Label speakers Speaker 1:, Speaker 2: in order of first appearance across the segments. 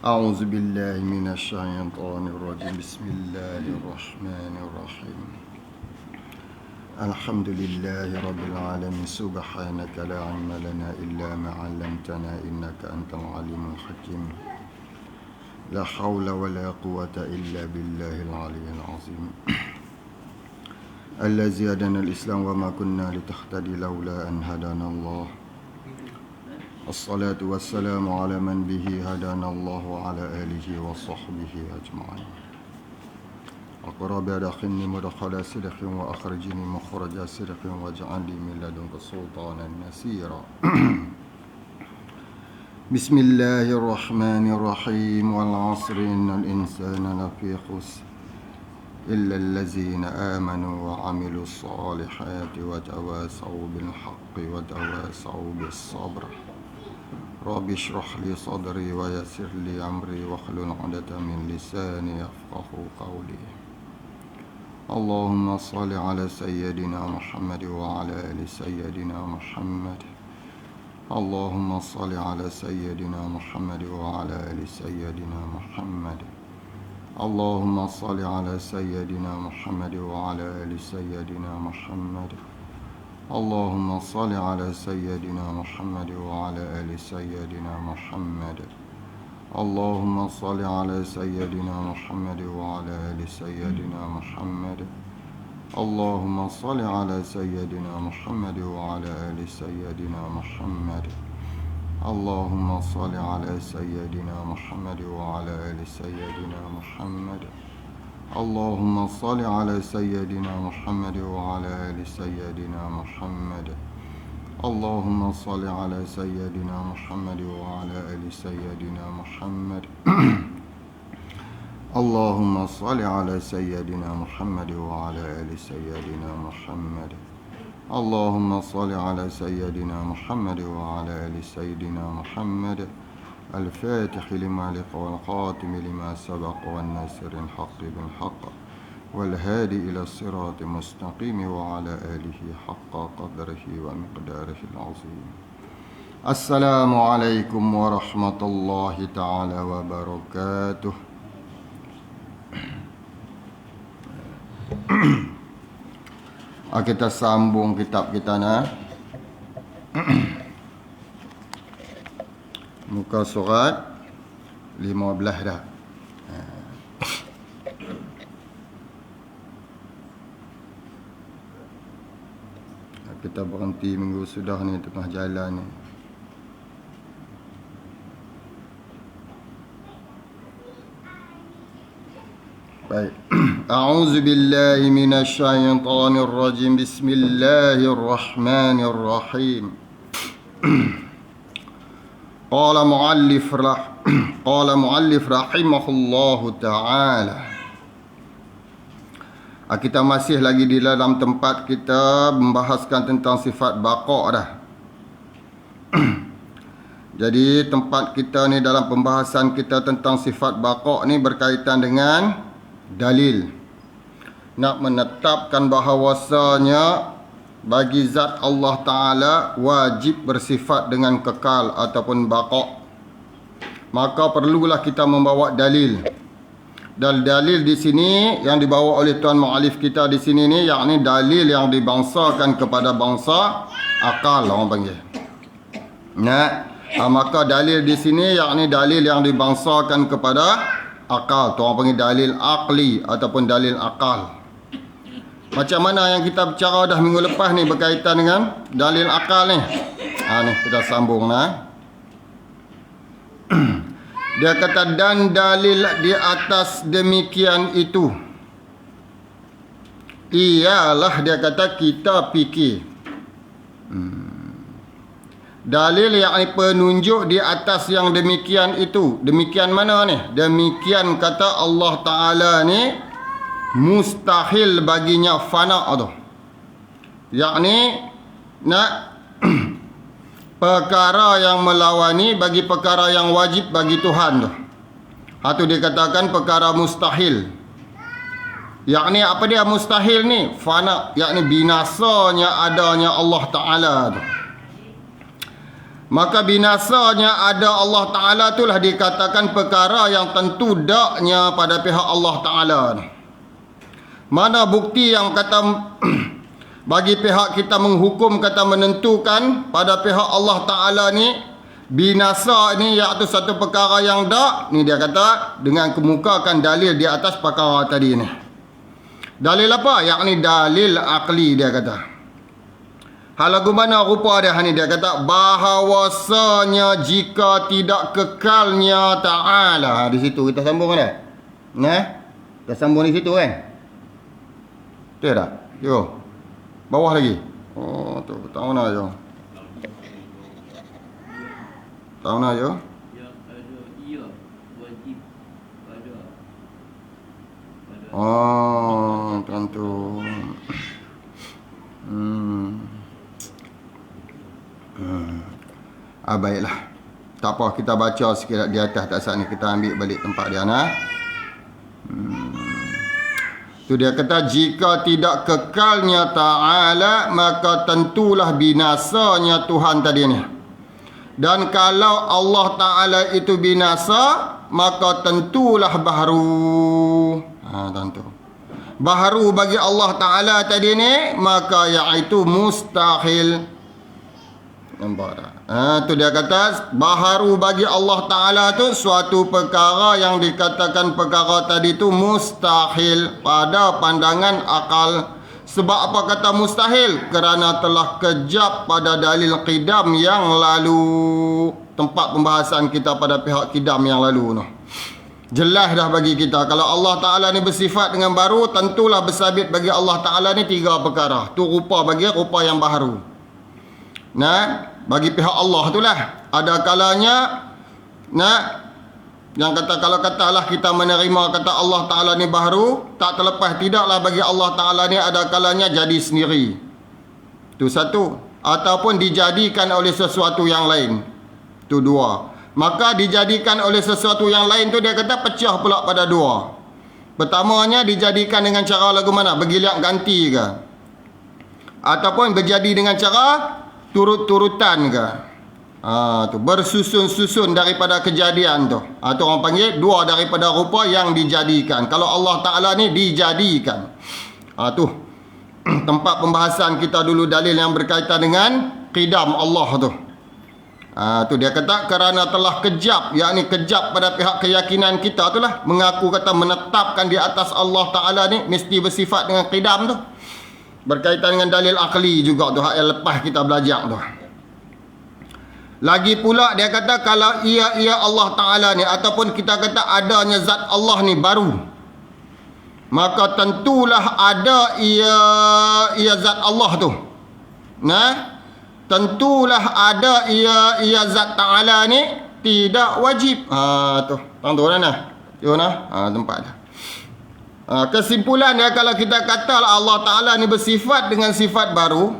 Speaker 1: أعوذ بالله من الشيطان الرجيم بسم الله الرحمن الرحيم الحمد لله رب العالمين سبحانك لا علم لنا إلا ما علمتنا إنك أنت العليم الحكيم لا حول ولا قوة إلا بالله العلي العظيم الذي هدانا الإسلام وما كنا لتهتدي لولا أن هدانا الله الصلاة والسلام على من به هدانا الله وعلى آله وصحبه أجمعين أقرب دخلني مدخل صدق وأخرجني مخرج صدق واجعلني من لدنك سلطانا نصيرا بسم الله الرحمن الرحيم والعصر إن الإنسان لفي خسر إلا الذين آمنوا وعملوا الصالحات وتواصوا بالحق وتواصوا بالصبر رب اشرح لي صدري ويسر لي أمري واحلل عقدة من لساني يفقهوا قولي اللهم صل على سيدنا محمد وعلى آل سيدنا محمد اللهم صل على سيدنا محمد وعلى آل سيدنا محمد اللهم صل على سيدنا محمد وعلى آل سيدنا محمد اللهم صل على سيدنا محمد وعلى آل سيدنا محمد اللهم صل على سيدنا محمد وعلى آل سيدنا محمد اللهم صل على سيدنا محمد وعلى آل سيدنا محمد اللهم صل على سيدنا محمد وعلى آل سيدنا محمد اللهم صل على سيدنا محمد وعلى آل سيدنا محمد اللهم صل على سيدنا محمد وعلى آل سيدنا محمد اللهم صل على سيدنا محمد وعلى آل سيدنا محمد اللهم صل على سيدنا محمد وعلى آل سيدنا محمد الفاتح لما لق والخاتم لما سبق والناصر الحق بالحق والهادي إلى الصراط المستقيم وعلى آله حق قدره ومقداره العظيم السلام عليكم ورحمة الله تعالى وبركاته Kita sambung kitab kita muka surat 15 dah. Kita berhenti minggu sudah ni tengah jalan ni. Baik. A'udzu billahi minasyaitonir rajim. Bismillahirrahmanirrahim. Qala muallif rahimahullahu ta'ala. Kita masih lagi di dalam tempat kita membahaskan tentang sifat baqa' dah. Jadi tempat kita ni dalam pembahasan kita tentang sifat baqa' ni berkaitan dengan dalil. Nak menetapkan bahawasanya bagi zat Allah Ta'ala wajib bersifat dengan kekal ataupun baqa'. Maka perlulah kita membawa dalil. Dan dalil di sini yang dibawa oleh tuan mu'alif kita di sini ni, yakni dalil yang dibangsakan kepada bangsa akal, orang panggil. Maka dalil di sini yakni dalil yang dibangsakan kepada akal. Tu orang panggil dalil akli ataupun dalil akal. Macam mana yang kita bicara dah minggu lepas ni berkaitan dengan dalil akal ni. Ni kita sambung Dia kata dan dalil di atas demikian itu ialah, dia kata, kita fikir. Dalil yakni penunjuk di atas yang demikian itu. Demikian mana ni? Demikian kata Allah Ta'ala ni mustahil baginya fana tu. Yakni nak perkara yang melawani bagi perkara yang wajib bagi Tuhan tu. Itu dikatakan perkara mustahil. Yakni apa dia mustahil ni? Fana, yakni binasanya adanya Allah Ta'ala tu. Maka binasanya ada Allah Ta'ala itulah dikatakan perkara yang tentu daknya pada pihak Allah Ta'ala. Mana bukti yang kata bagi pihak kita menghukum, kata menentukan pada pihak Allah Ta'ala ni binasa ni iaitu satu perkara yang dak ni, dia kata dengan kemukakan dalil di atas perkara tadi ni. Dalil apa? Yakni dalil akli, dia kata. Hal lagu mana rupa dia ni? Dia kata bahawasanya jika tidak kekalnya Ta'ala. Di situ kita sambung kan? Kita sambung di situ kan? Betul tak? Yo. Bawah lagi. Oh, tu tahu mana je. Tahu mana je?
Speaker 2: Yang ada ia wajib pada
Speaker 1: tentu. Baiklah. Tak apa, kita baca sikit di atas, tak saat ni kita ambil balik tempat dia Tu dia kata jika tidak kekalnya Ta'ala maka tentulah binasanya Tuhan tadi ni. Dan kalau Allah Ta'ala itu binasa maka tentulah baharu. Tentu. Baharu bagi Allah Ta'ala tadi ni maka iaitu mustahil. Nampak tak? Tu dia kata baharu bagi Allah Ta'ala tu suatu perkara yang dikatakan perkara tadi tu mustahil pada pandangan akal. Sebab apa kata mustahil? Kerana telah kejap pada dalil qidam yang lalu. Tempat pembahasan kita pada pihak qidam yang lalu tu. Jelas dah bagi kita kalau Allah Ta'ala ni bersifat dengan baru, tentulah bersabit bagi Allah Ta'ala ni tiga perkara. Tu rupa bagi rupa yang baharu. Bagi pihak Allah itulah ada kalanya yang kata kalau katalah kita menerima kata Allah Ta'ala ni baharu, tak terlepas tidaklah bagi Allah Ta'ala ni ada kalanya jadi sendiri. Itu satu. Ataupun dijadikan oleh sesuatu yang lain. Itu dua. Maka dijadikan oleh sesuatu yang lain tu dia kata pecah pula pada dua. Pertamanya dijadikan dengan cara lagu mana? Bergiliak ganti ke? Ataupun berjadi dengan cara turut-turutan ke? Tu bersusun-susun daripada kejadian tu. Tu orang panggil dua daripada rupa yang dijadikan. Kalau Allah Ta'ala ni dijadikan. Tu tempat pembahasan kita dulu dalil yang berkaitan dengan qidam Allah tu. Tu dia kata kerana telah kejap, yakni kejap pada pihak keyakinan kita tu lah, mengaku kata menetapkan di atas Allah Ta'ala ni mesti bersifat dengan qidam tu. Berkaitan dengan dalil akli juga tu, yang lepas kita belajar tu. Lagi pula dia kata kalau ia Allah Ta'ala ni ataupun kita kata adanya zat Allah ni baru, maka tentulah ada ia zat Allah tu. Tentulah ada ia zat Ta'ala ni tidak wajib. Tu tuan-tuan tempat dah. Kesimpulan dia kalau kita kata Allah Ta'ala ni bersifat dengan sifat baru,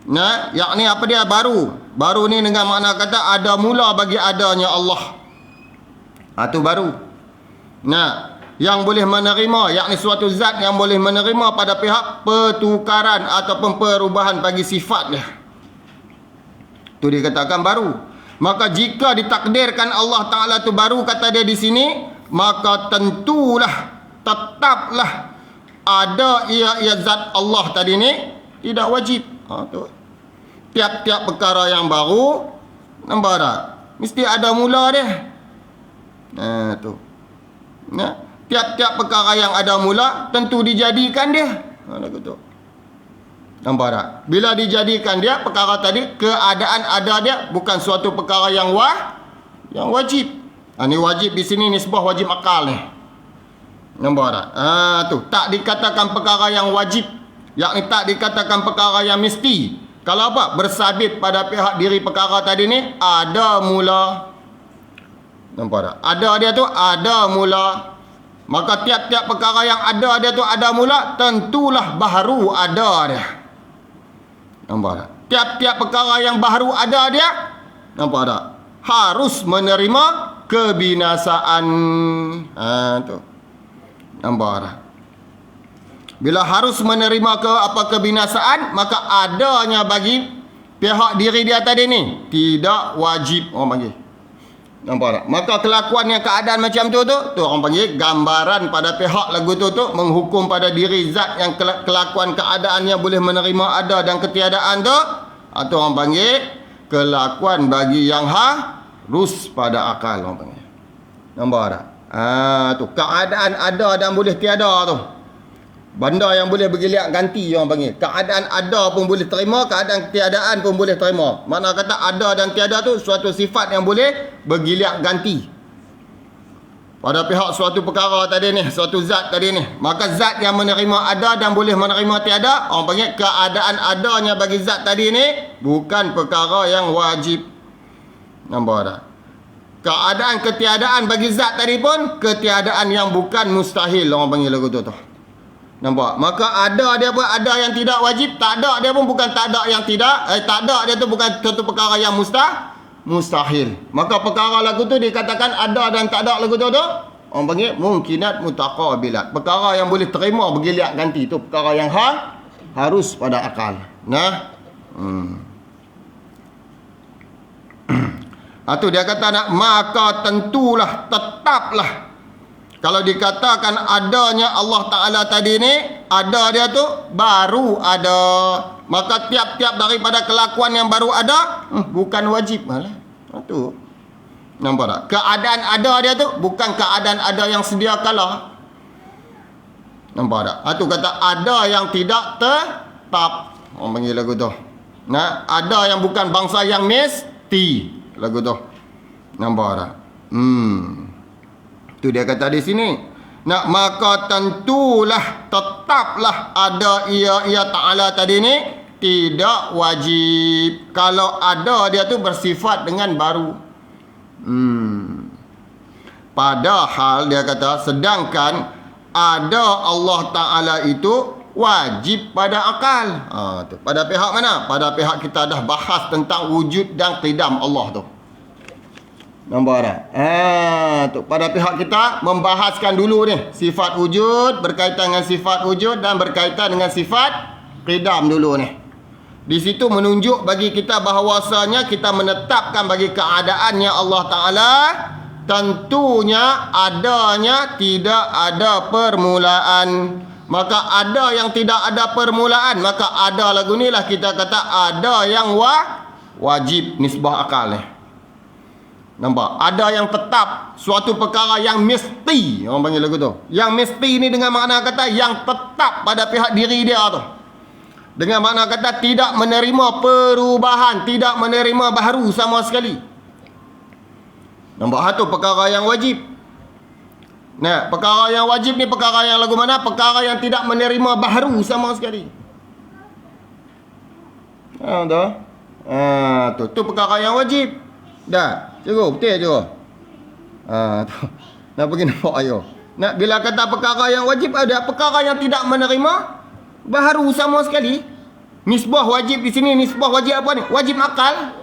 Speaker 1: Nah, yakni apa dia? Baru. Baru ni dengan makna kata ada mula bagi adanya Allah. Itu baru. Nah, yang boleh menerima, yakni suatu zat yang boleh menerima pada pihak pertukaran ataupun perubahan bagi sifat dia. Itu dikatakan baru. Maka jika ditakdirkan Allah Ta'ala tu baru, kata dia di sini, maka tentulah, tetaplah ada ia zat Allah tadi ni tidak wajib. Tu. Tiap-tiap perkara yang baru, nampak tak? Mesti ada mula dia. Tu. Nah, tiap-tiap perkara yang ada mula tentu dijadikan dia. Lagu tu. Nampak tak? Bila dijadikan dia, perkara tadi, keadaan ada dia, bukan suatu perkara yang wajib. Ni wajib di sini ni sebuah wajib akal ni. Nampak tak? Tu. Tak dikatakan perkara yang wajib. Yakni tak dikatakan perkara yang mesti. Kalau apa? Bersabit pada pihak diri perkara tadi ni, ada mula. Nampak tak? Ada dia tu, ada mula. Maka tiap-tiap perkara yang ada dia tu ada mula, tentulah baharu ada dia. Nampak tak? Tiap-tiap perkara yang baharu ada dia, nampak tak? Harus menerima kebinasaan. Tu. Nampak tak? Bila harus menerima kebinasaan, maka adanya bagi pihak diri dia tadi ni tidak wajib, orang panggil. Nampak tak? Maka kelakuan yang keadaan macam tu orang panggil gambaran pada pihak lagu tu menghukum pada diri zat yang kelakuan keadaannya boleh menerima ada dan ketiadaan tu, atau orang panggil kelakuan bagi yang harus pada akal, orang panggil. Nampak tak? Tu keadaan ada dan boleh tiada tu. Benda yang boleh bergiliak ganti, orang panggil. Keadaan ada pun boleh terima, keadaan ketiadaan pun boleh terima. Makna kata ada dan tiada tu suatu sifat yang boleh bergiliak ganti pada pihak suatu perkara tadi ni, suatu zat tadi ni. Maka zat yang menerima ada dan boleh menerima tiada, orang panggil keadaan adanya bagi zat tadi ni bukan perkara yang wajib. Nampak tak? Keadaan ketiadaan bagi zat tadi pun ketiadaan yang bukan mustahil, orang panggil lagu tu. Nampak? Maka ada dia pun ada yang tidak wajib, tak ada dia pun bukan tak ada yang tidak, tak ada dia tu bukan satu perkara yang mustahil. Maka perkara lagu tu dikatakan ada dan tak ada lagu tu orang panggil mungkinat mutaqabilat. Perkara yang boleh terima bergiliak ganti, tu perkara yang harus pada akal. Nah. Itu dia kata nak, maka tentulah, tetaplah. Kalau dikatakan adanya Allah Ta'ala tadi ni, ada dia tu baru ada. Maka tiap-tiap daripada kelakuan yang baru ada, bukan wajib. Itu. Nampak tak? Keadaan ada dia tu bukan keadaan ada yang sedia kala. Nampak tak? Itu kata ada yang tidak tetap. Orang panggil lagu tu. Nah, ada yang bukan bangsa yang mesti. Lagu tu. Nampak tak? Itu dia kata di sini. Nak, maka tentulah, tetaplah ada ia Ta'ala tadi ni tidak wajib. Kalau ada dia tu bersifat dengan baru. Padahal dia kata sedangkan ada Allah Ta'ala itu wajib pada akal. Tu. Pada pihak mana? Pada pihak kita dah bahas tentang wujud dan qidam Allah tu. Nampak tak? Tu. Pada pihak kita membahaskan dulu ni sifat wujud, berkaitan dengan sifat wujud dan berkaitan dengan sifat qidam dulu ni. Di situ menunjuk bagi kita bahawasanya kita menetapkan bagi keadaannya Allah Ta'ala tentunya adanya tidak ada permulaan. Maka ada yang tidak ada permulaan, maka ada lagu ni lah kita kata ada yang wajib nisbah akal ni. Nampak? Ada yang tetap, suatu perkara yang mesti, orang panggil lagu tu. Yang mesti ni dengan makna kata yang tetap pada pihak diri dia tu. Dengan makna kata tidak menerima perubahan, tidak menerima baharu sama sekali. Nampak? Itu perkara yang wajib. Nah, perkara yang wajib ni perkara yang lagu mana? Perkara yang tidak menerima baharu sama sekali. Tu perkara yang wajib. Dah, cukup, betul je. Tu. Nak pergi nampak ayo. Nak bila kata perkara yang wajib ada perkara yang tidak menerima baharu sama sekali. Nisbah wajib di sini, nisbah wajib apa ni? Wajib akal.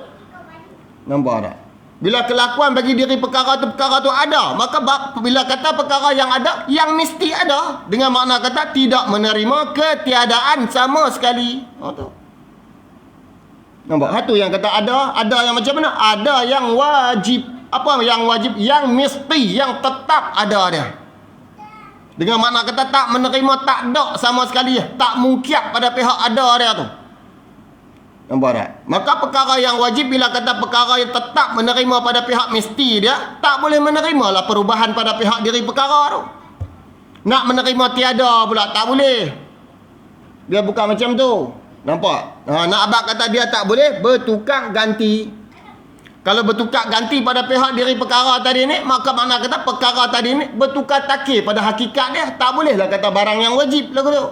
Speaker 1: Nampak tak? Bila kelakuan bagi diri perkara tu ada, maka bila kata perkara yang ada, yang mesti ada. Dengan makna kata tidak menerima ketiadaan sama sekali. Tu. Nampak? Itu yang kata ada yang macam mana? Ada yang wajib. Apa yang wajib? Yang mesti, yang tetap ada dia. Dengan makna kata tak menerima, tak ada sama sekali. Tak mungkiat pada pihak ada dia tu. Nampak tak? Maka perkara yang wajib bila kata perkara yang tetap menerima pada pihak mesti dia, tak boleh menerima lah perubahan pada pihak diri perkara tu. Nak menerima tiada pula, tak boleh. Dia bukan macam tu. Nampak? Nak abad kata dia tak boleh bertukar ganti. Kalau bertukar ganti pada pihak diri perkara tadi ni, maka makna kata perkara tadi ni bertukar takkir pada hakikat dia. Tak bolehlah kata barang yang wajib lagu tu.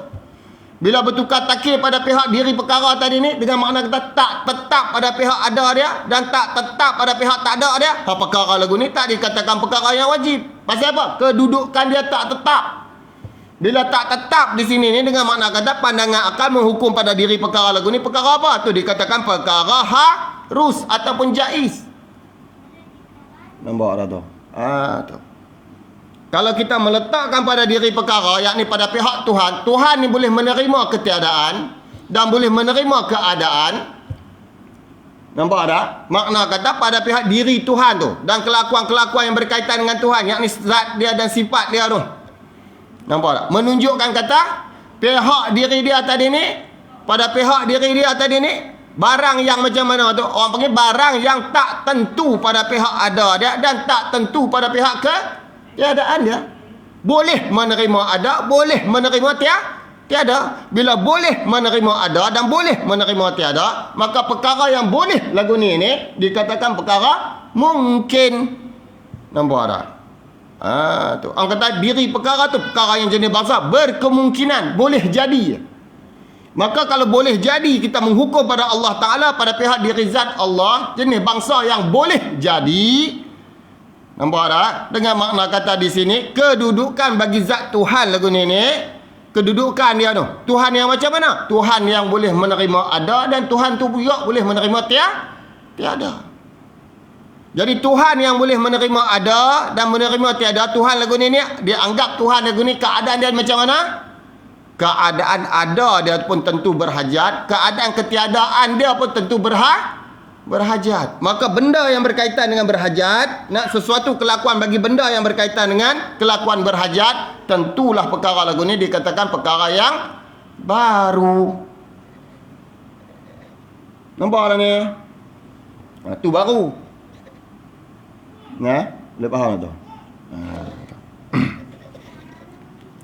Speaker 1: Bila bertukar takkir pada pihak diri perkara tadi ni, dengan makna kata tak tetap pada pihak ada dia dan tak tetap pada pihak tak ada dia, perkara lagu ni tak dikatakan perkara yang wajib. Pasal apa? Kedudukan dia tak tetap. Bila tak tetap di sini ni, dengan makna kata pandangan akal menghukum pada diri perkara lagu ni perkara apa? Tu dikatakan perkara harus ataupun jaiz. Nampak tak tu? Tu. Kalau kita meletakkan pada diri perkara, yakni pada pihak Tuhan, Tuhan ni boleh menerima ketiadaan dan boleh menerima keadaan. Nampak tak? Makna kata pada pihak diri Tuhan tu dan kelakuan-kelakuan yang berkaitan dengan Tuhan, yakni zat dia dan sifat dia tu. Nampak tak? Menunjukkan kata pihak diri dia tadi ni, pada pihak diri dia tadi ni, barang yang macam mana tu? Orang panggil barang yang tak tentu pada pihak ada dia dan tak tentu pada pihak ketiadaan dia. Boleh menerima ada, boleh menerima tiada. Bila boleh menerima ada dan boleh menerima tiada, maka perkara yang boleh lagu ni dikatakan perkara mungkin. Nampak tak? Tu. Orang kata diri perkara tu perkara yang jenis bangsa berkemungkinan boleh jadi. Maka kalau boleh jadi, kita menghukum pada Allah Ta'ala pada pihak diri zat Allah, jenis bangsa yang boleh jadi. Nampak tak? Dengan makna kata di sini, kedudukan bagi zat Tuhan lagu ni, kedudukan dia tu. Tuhan yang macam mana? Tuhan yang boleh menerima ada dan Tuhan tu juga boleh menerima tiada. Jadi Tuhan yang boleh menerima ada dan menerima tiada, Tuhan lagu ni dia anggap Tuhan lagu ni keadaan dia macam mana? Keadaan ada dia pun tentu berhajat, keadaan ketiadaan dia pun tentu berhajat. Maka benda yang berkaitan dengan berhajat, nak sesuatu kelakuan bagi benda yang berkaitan dengan kelakuan berhajat, tentulah perkara lagu ni dikatakan perkara yang baru. Nampak tak ni? Tu baru. Boleh faham tak tu?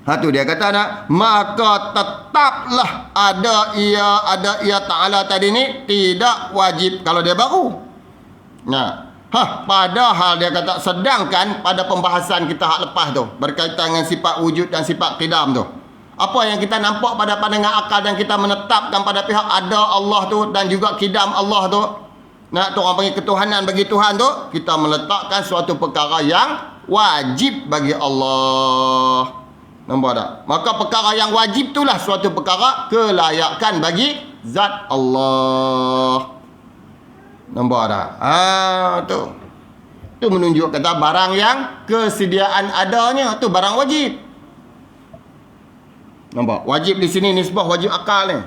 Speaker 1: Tu dia kata nak, maka tetaplah ada ia Ta'ala tadi ni tidak wajib kalau dia baru. Padahal dia kata, sedangkan pada pembahasan kita hak lepas tu berkaitan dengan sifat wujud dan sifat qidam tu, apa yang kita nampak pada pandangan akal dan kita menetapkan pada pihak ada Allah tu dan juga qidam Allah tu, tu orang panggil ketuhanan bagi Tuhan tu, kita meletakkan suatu perkara yang wajib bagi Allah. Nampak tak? Maka perkara yang wajib itulah suatu perkara kelayakan bagi zat Allah. Nampak tak? Tu menunjuk kata barang yang kesediaan adanya, tu barang wajib. Nampak? Wajib di sini nisbah wajib akal ni.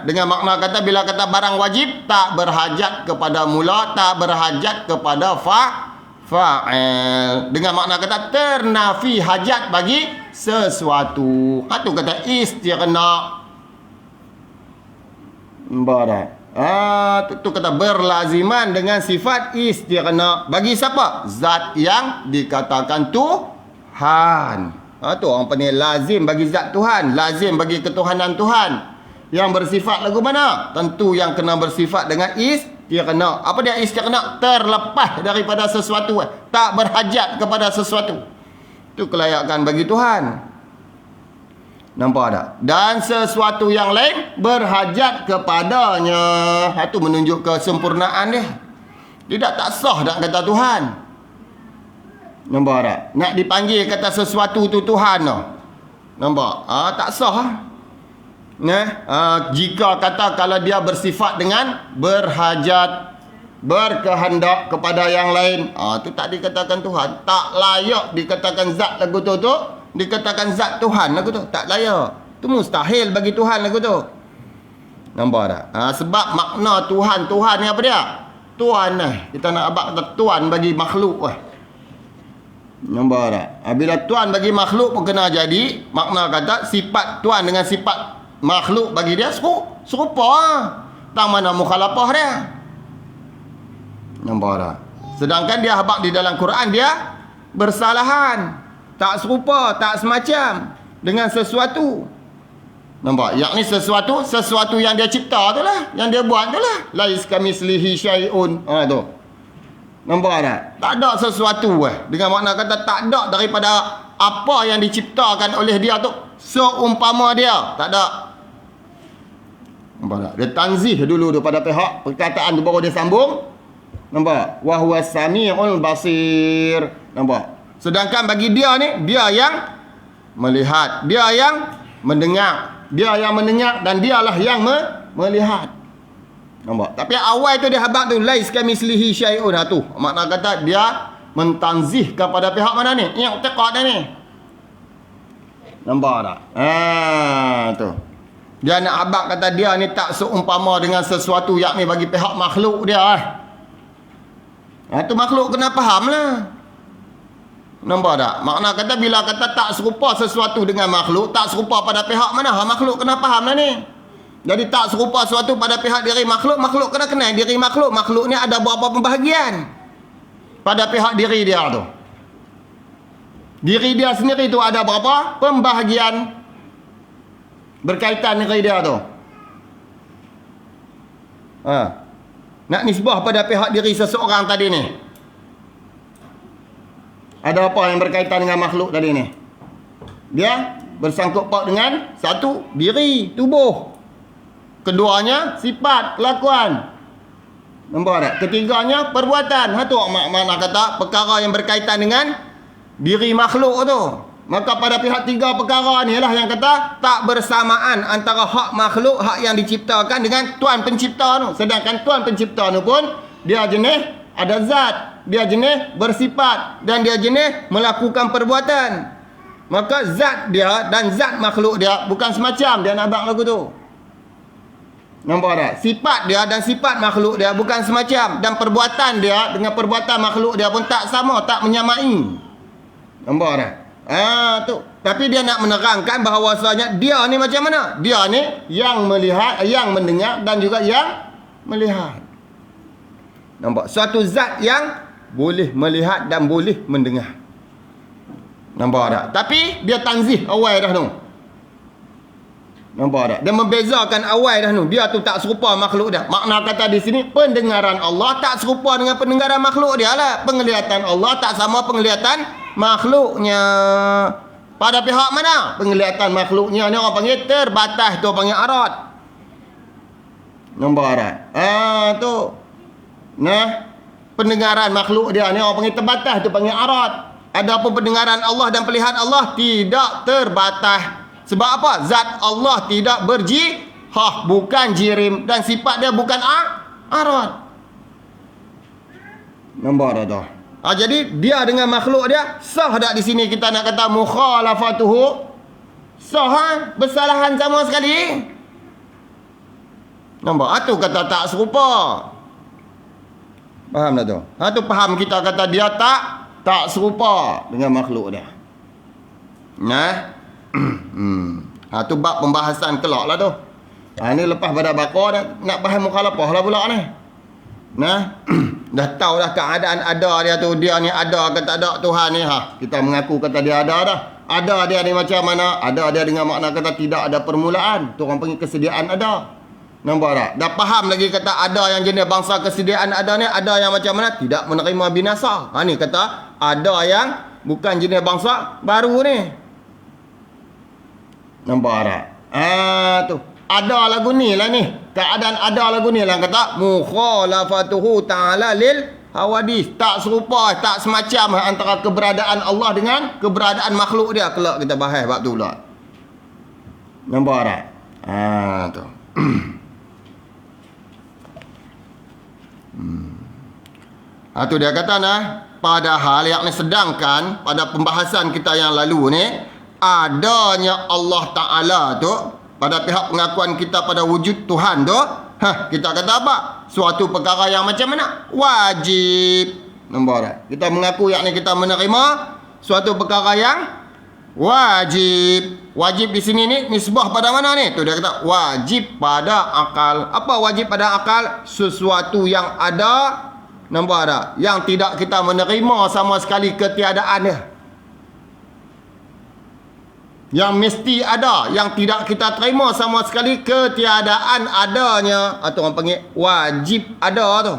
Speaker 1: Dengan makna kata bila kata barang wajib, tak berhajat kepada mula, tak berhajat kepada fa'il. Dengan makna kata ternafi hajat bagi sesuatu. Itu kata istighna. Itu kata berlaziman dengan sifat istighna. Bagi siapa? Zat yang dikatakan Tuhan. Itu orang panggil lazim bagi zat Tuhan, lazim bagi ketuhanan Tuhan. Yang bersifat lagu mana? Tentu yang kena bersifat dengan istighna. Apa dia istighna? Terlepas daripada sesuatu, tak berhajat kepada sesuatu. Itu kelayakan bagi Tuhan. Nampak tak? Dan sesuatu yang lain berhajat kepadanya. Itu menunjuk kesempurnaan dia. Tidak tak sah nak kata Tuhan. Nampak tak? Nak dipanggil kata sesuatu tu Tuhan. Nampak? Tak sah. Jika kata kalau dia bersifat dengan berhajat, berkehendak kepada yang lain, tu tak dikatakan Tuhan. Tak layak dikatakan zat lagu tu. Dikatakan zat Tuhan lagu tu. Tak layak. Tu mustahil bagi Tuhan lagu tu. Nampak tak? Sebab makna Tuhan ni apa dia? Tuan lah. Kita nak abang kata Tuan bagi makhluk lah. Nampak tak? Bila Tuan bagi makhluk pun kena jadi, makna kata sifat Tuan dengan sifat makhluk bagi dia serupa lah. Tak mana mukhalafah dia. Nampak tak? Sedangkan dia habaq di dalam Quran dia bersalahan. Tak serupa, tak semacam dengan sesuatu. Nampak? Yakni sesuatu yang dia cipta tu lah, yang dia buat tu lah. Lais kamislihi syai'un. Tu. Nampak tak? Tak ada sesuatu dengan makna kata tak ada daripada apa yang diciptakan oleh dia tu seumpama dia. Tak ada. Nampak tak? Dia tanzih dulu tu pada pihak perkataan tu baru dia sambung. Nampak? Wa huwa samiul basir. Nampak? Sedangkan bagi dia ni, dia yang melihat, dia yang mendengar, dia yang mendengar dan dialah yang melihat. Nampak? Tapi awal tu dia habaq tu lais kamislihi syai'un. Tu makna kata dia mentanzih kepada pihak mana ni? Yang i'tiqad ni. Nampak tak? Tu. Dia nak habaq kata dia ni tak seumpama dengan sesuatu yakni bagi pihak makhluk dia. Tu makhluk kena faham lah. Nampak tak? Makna kata bila kata tak serupa sesuatu dengan makhluk, tak serupa pada pihak mana? Makhluk kena faham lah ni. Jadi tak serupa sesuatu pada pihak diri makhluk, makhluk kena kenal diri makhluk. Makhluk ni ada berapa pembahagian pada pihak diri dia tu. Diri dia sendiri tu ada berapa pembahagian berkaitan dengan dia tu. Nak nisbah pada pihak diri seseorang tadi ni, ada apa yang berkaitan dengan makhluk tadi ni? Dia bersangkut paut dengan satu, diri, tubuh. Keduanya, sifat, kelakuan. Nampak tak? Ketiganya, perbuatan. Tu makna kata perkara yang berkaitan dengan diri makhluk tu. Maka pada pihak tiga perkara ni lah yang kata tak bersamaan antara hak makhluk, hak yang diciptakan dengan Tuan pencipta tu. Sedangkan Tuan pencipta tu pun dia jenis ada zat, dia jenis bersifat dan dia jenis melakukan perbuatan. Maka zat dia dan zat makhluk dia bukan semacam. Dia nak abang lagu tu. Nampak tak? Sifat dia dan sifat makhluk dia bukan semacam. Dan perbuatan dia dengan perbuatan makhluk dia pun tak sama, tak menyamai. Nampak tak? Tu. Tapi dia nak menerangkan bahawasanya dia ni macam mana? Dia ni yang melihat, yang mendengar dan juga yang melihat. Nampak? Suatu zat yang boleh melihat dan boleh mendengar. Nampak tak? Tapi dia tanzih awal dah tu. Nampak tak? Dia membezakan awal dah tu. Dia tu tak serupa makhluk dia. Makna kata di sini pendengaran Allah tak serupa dengan pendengaran makhluk dia lah. Penglihatan Allah tak sama penglihatan makhluknya. Pada pihak mana? Penglihatan makhluknya ni orang panggil terbatas, tu panggil arat. Nampak tak? Tu. Pendengaran makhluk dia ni orang panggil terbatas, tu panggil arat. Adapun pendengaran Allah dan pelihat Allah tidak terbatas. Sebab apa? Zat Allah tidak berjihah, bukan jirim, dan sifat dia bukan arat. Nampak tak tu? Jadi dia dengan makhluk dia sah tak di sini kita nak kata mukhalafatuhu? Sah, bersalahan sama sekali. Nampak? Tu kata tak serupa. Faham tak tu? Tu faham kita kata dia tak serupa dengan makhluk dia. Tu bab pembahasan kelak lah tu. Ni lepas pada bakar nak bahas mukhalafah lah pula ni. Dah tahu dah keadaan ada dia tu. Dia ni ada ke tak ada Tuhan ni. Kita mengaku kata dia ada dah. Ada dia ni macam mana? Ada dia dengan makna kata tidak ada permulaan. Tu orang panggil kesediaan ada. Nampak tak? Dah faham lagi kata ada yang jenis bangsa kesediaan ada ni. Ada yang macam mana? Tidak menerima binasa. Ni kata ada yang bukan jenis bangsa baru ni. Nampak tak? Tu. Ada lagu ni lah ni. Keadaan ada lagu ni lah kata mukhalafatuhu ta'ala lil hawadis. Tak serupa, tak semacam antara keberadaan Allah dengan keberadaan makhluk dia. Kelak kita bahas bab tu pula. Nampak tak? Tu. Tu dia kata padahal yang ni, sedangkan pada pembahasan kita yang lalu ni, adanya Allah Ta'ala tu pada pihak pengakuan kita pada wujud Tuhan tu, kita kata apa? Suatu perkara yang macam mana? Wajib. Nombor dah. Kita mengaku yang ni kita menerima suatu perkara yang wajib. Wajib di sini ni nisbah pada mana ni? Tu dia kata wajib pada akal. Apa wajib pada akal? Sesuatu yang ada, nampak tak? Yang tidak kita menerima sama sekali ketiadaannya. Yang mesti ada, yang tidak kita terima sama sekali ketiadaan adanya. Atau orang panggil wajib ada tu.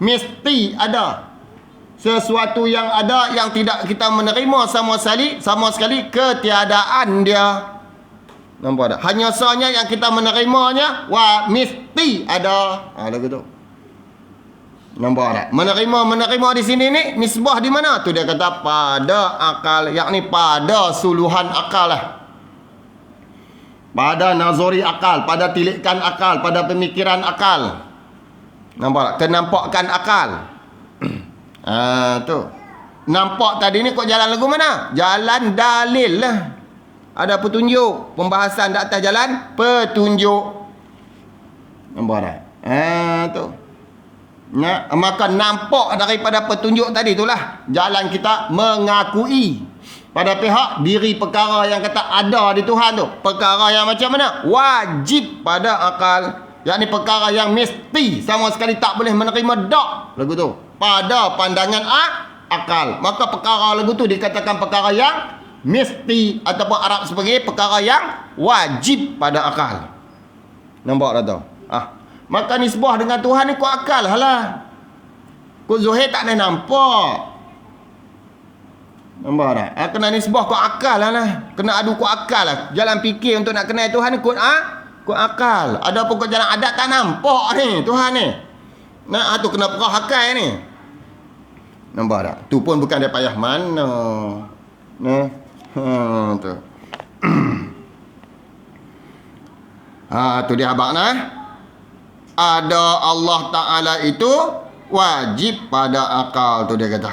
Speaker 1: Mesti ada. Sesuatu yang ada yang tidak kita menerima sama sekali ketiadaan dia. Nampak tak? Hanya sahaja yang kita menerimanya mesti ada. Lagu tu. Nampak tak? Menerima di sini ni nisbah di mana? Tu dia kata pada akal, yakni pada suluhan akal lah. Pada nazari akal, pada tilikan akal, pada pemikiran akal. Nampak tak? Kenampakan akal. Tu. Nampak tadi ni kok jalan lagu mana? Jalan dalil lah. Ada petunjuk. Pembahasan di atas jalan petunjuk. Nampak tak? Tu. Maka nampak daripada petunjuk tadi itulah jalan kita mengakui pada pihak diri perkara yang kata ada di Tuhan tu. Perkara yang macam mana? Wajib pada akal. Yakni perkara yang mesti sama sekali tak boleh menerima dak lagu tu pada pandangan akal. Maka perkara lagu tu dikatakan perkara yang mesti ataupun Arab sebagai perkara yang wajib pada akal. Nampak tak tu? Maka nisbah dengan Tuhan ni kau akal lah. Kau zuhir tak ada nampak. Nampak tak? Kena nisbah kau akal lah. Kena adu kau akal lah. Jalan fikir untuk nak kenal Tuhan ni kau akal. Ada pun kau jalan adat tak nampak ni Tuhan ni. Tu kena perah akal ni. Nampak tak? Tu pun bukan dia payah mana. Tu. Tu dia abang ada Allah Ta'ala itu wajib pada akal tu dia kata.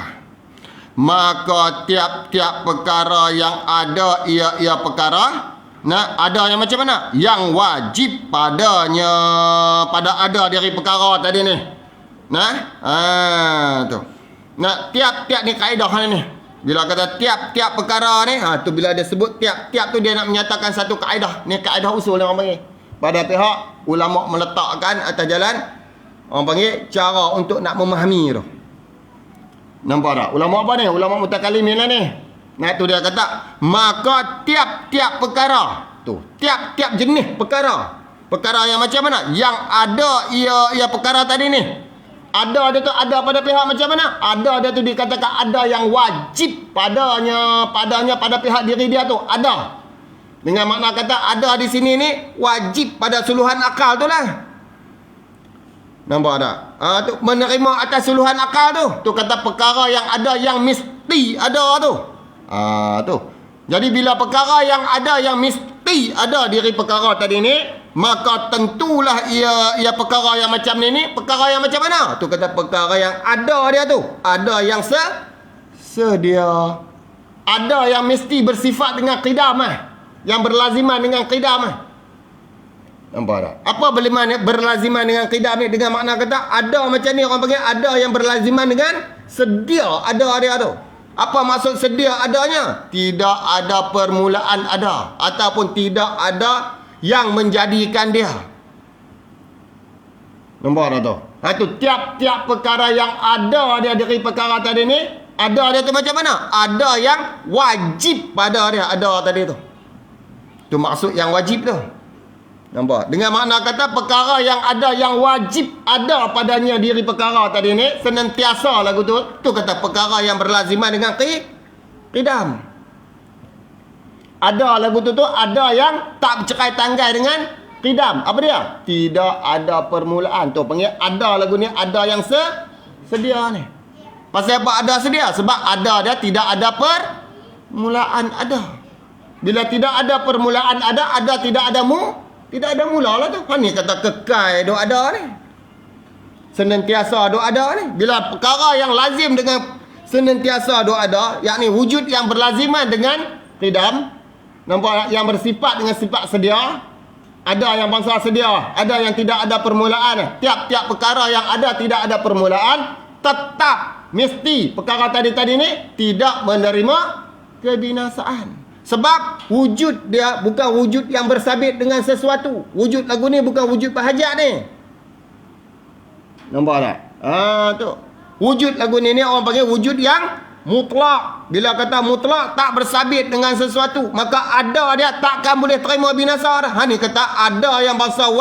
Speaker 1: Maka tiap-tiap perkara yang ada ia perkara ada yang macam mana? Yang wajib padanya, pada ada dari perkara tadi ni. Tu. Tiap-tiap ni kaedah ni. Bila kata tiap-tiap perkara ni, tu bila dia sebut tiap-tiap tu dia nak menyatakan satu kaedah. Ni kaedah usul orang panggil. Pada pihak ulama meletakkan atas jalan orang panggil cara untuk nak memahami tu. Nampak tak? Ulama apa ni? Ulama mutakalimin lah ni. Tu dia kata maka tiap-tiap perkara tu, tiap-tiap jenis perkara. Perkara yang macam mana? Yang ada ia perkara tadi ni. Ada dia tu ada pada pihak macam mana? Ada dia tu dikatakan ada yang wajib padanya pada pihak diri dia tu. Ada. Dengan makna kata ada di sini ni wajib pada suluhan akal tu lah. Nampak tak? Tu menerima atas suluhan akal tu. Tu kata perkara yang ada yang mesti ada tu. Tu. Jadi bila perkara yang ada yang mesti ada diri perkara tadi ni, maka tentulah ia perkara yang macam ni perkara yang macam mana? Tu kata perkara yang ada dia tu. Ada yang sedia. Ada yang mesti bersifat dengan qidam yang berlaziman dengan qidam. Nampak tak? Apa berlaziman dengan qidam ni? Dengan makna kata ada macam ni orang panggil ada yang berlaziman dengan sedia ada dia tu. Apa maksud sedia adanya? Tidak ada permulaan ada ataupun tidak ada yang menjadikan dia. Nampak tak tu? Tu tiap-tiap perkara yang ada dia dari perkara tadi ni, ada dia tu macam mana? Ada yang wajib pada dia ada tadi tu. Tu maksud yang wajib tu. Nampak? Dengan makna kata perkara yang ada yang wajib ada padanya diri perkara tadi ni senantiasa lagu tu. Tu kata perkara yang berlaziman dengan qidam. Ada lagu tu ada yang tak bercerai tanggai dengan qidam. Apa dia? Tidak ada permulaan. Tu panggil ada lagu ni ada yang sedia ni. Pasal apa ada sedia? Sebab ada dia tidak ada permulaan ada. Bila tidak ada permulaan ada tidak ada Tidak ada mula lah tu. Ni kata kekal duk ada ni. Senantiasa duk ada ni. Bila perkara yang lazim dengan senantiasa duk ada, yakni wujud yang berlaziman dengan qidam, nampak, yang bersifat dengan sifat sedia. Ada yang bangsa sedia, ada yang tidak ada permulaan. Tiap-tiap perkara yang ada tidak ada permulaan, tetap mesti perkara tadi-tadi ni tidak menerima kebinasaan. Sebab wujud dia bukan wujud yang bersabit dengan sesuatu. Wujud lagu ni bukan wujud berhajat ni. Nampak tak? Tu. Wujud lagu ni orang panggil wujud yang mutlak. Bila kata mutlak, tak bersabit dengan sesuatu, maka ada dia takkan boleh terima binasa dah. Ni kata ada yang bangsa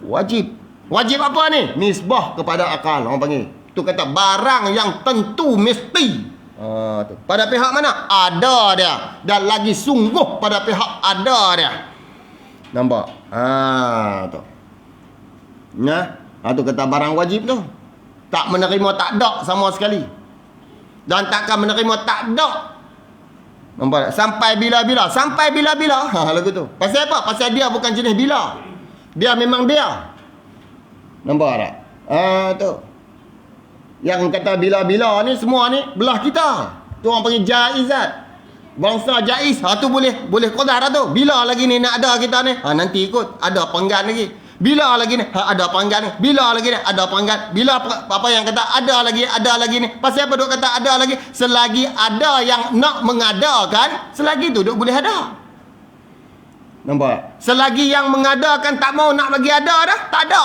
Speaker 1: wajib. Wajib apa ni? Nisbah kepada akal orang panggil. Tu kata barang yang tentu mesti. Tu. Pada pihak mana? Ada dia. Dan lagi sungguh pada pihak ada dia. Nampak? Tu. Tu kata barang wajib tu. Tak menerima tak ada sama sekali. Dan takkan menerima tak ada. Nampak tak? Sampai bila-bila. Sampai bila-bila. Lagu tu. Pasal apa? Pasal dia bukan jenis bila. Dia memang dia. Nampak tak? Tu. Yang kata bila-bila ni semua ni belah kita. Tu orang panggil jaizat. Bangsa jaiz. Tu boleh qadar tu. Bila lagi ni nak ada kita ni? Nanti ikut. Ada penggan lagi. Bila lagi ni? Ada penggan ni. Bila lagi ni? Ada penggan. Bila apa yang kata ada lagi ni? Pasal apa duk kata ada lagi? Selagi ada yang nak mengadakan, selagi tu duk boleh ada. Nampak? Selagi yang mengadakan tak mau nak bagi ada dah, tak ada.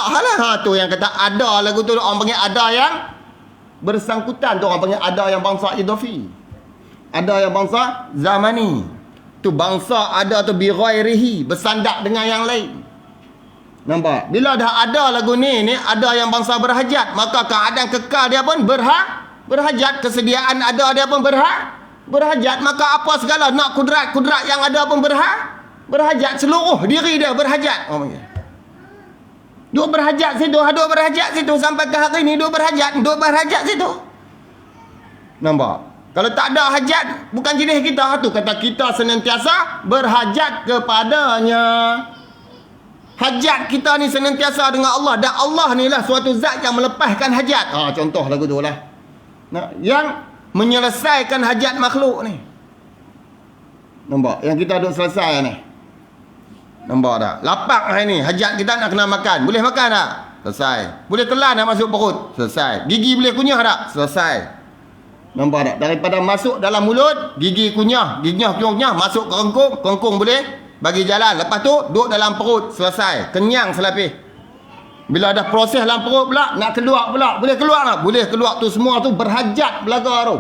Speaker 1: Tu yang kata ada lagu tu orang panggil ada yang bersangkutan. Tu orang panggil ada yang bangsa idafi. Ada yang bangsa zamani. Tu bangsa ada tu bi ghairihi, bersandar dengan yang lain. Nampak? Bila dah ada lagu ni ada yang bangsa berhajat, maka keadaan kekal dia pun berhajat. Kesediaan ada dia pun berhajat. Maka apa segala nak kudrat yang ada pun berhajat. Seluruh diri dia berhajat. Duk berhajat situ sampai ke hari ni duk berhajat situ. Nampak? Kalau tak ada hajat, bukan jenis kita. Tu kata kita senantiasa berhajat kepadanya. Hajat kita ni senantiasa dengan Allah. Dan Allah ni lah suatu zat yang melepaskan hajat. Contoh lagu tu lah. Yang menyelesaikan hajat makhluk ni. Nampak? Yang kita duk selesai ni. Nampak tak? Lapar hari ni. Hajat kita nak kena makan. Boleh makan tak? Selesai. Boleh telan nak masuk perut? Selesai. Gigi boleh kunyah tak? Selesai. Nampak tak? Daripada masuk dalam mulut, gigi kunyah. Kunyah masuk ke kengkung. Kengkung boleh bagi jalan. Lepas tu duduk dalam perut. Selesai. Kenyang selapis. Bila ada proses dalam perut pula, nak keluar pula. Boleh keluar tak? Boleh keluar. Tu semua tu berhajat belaka tu.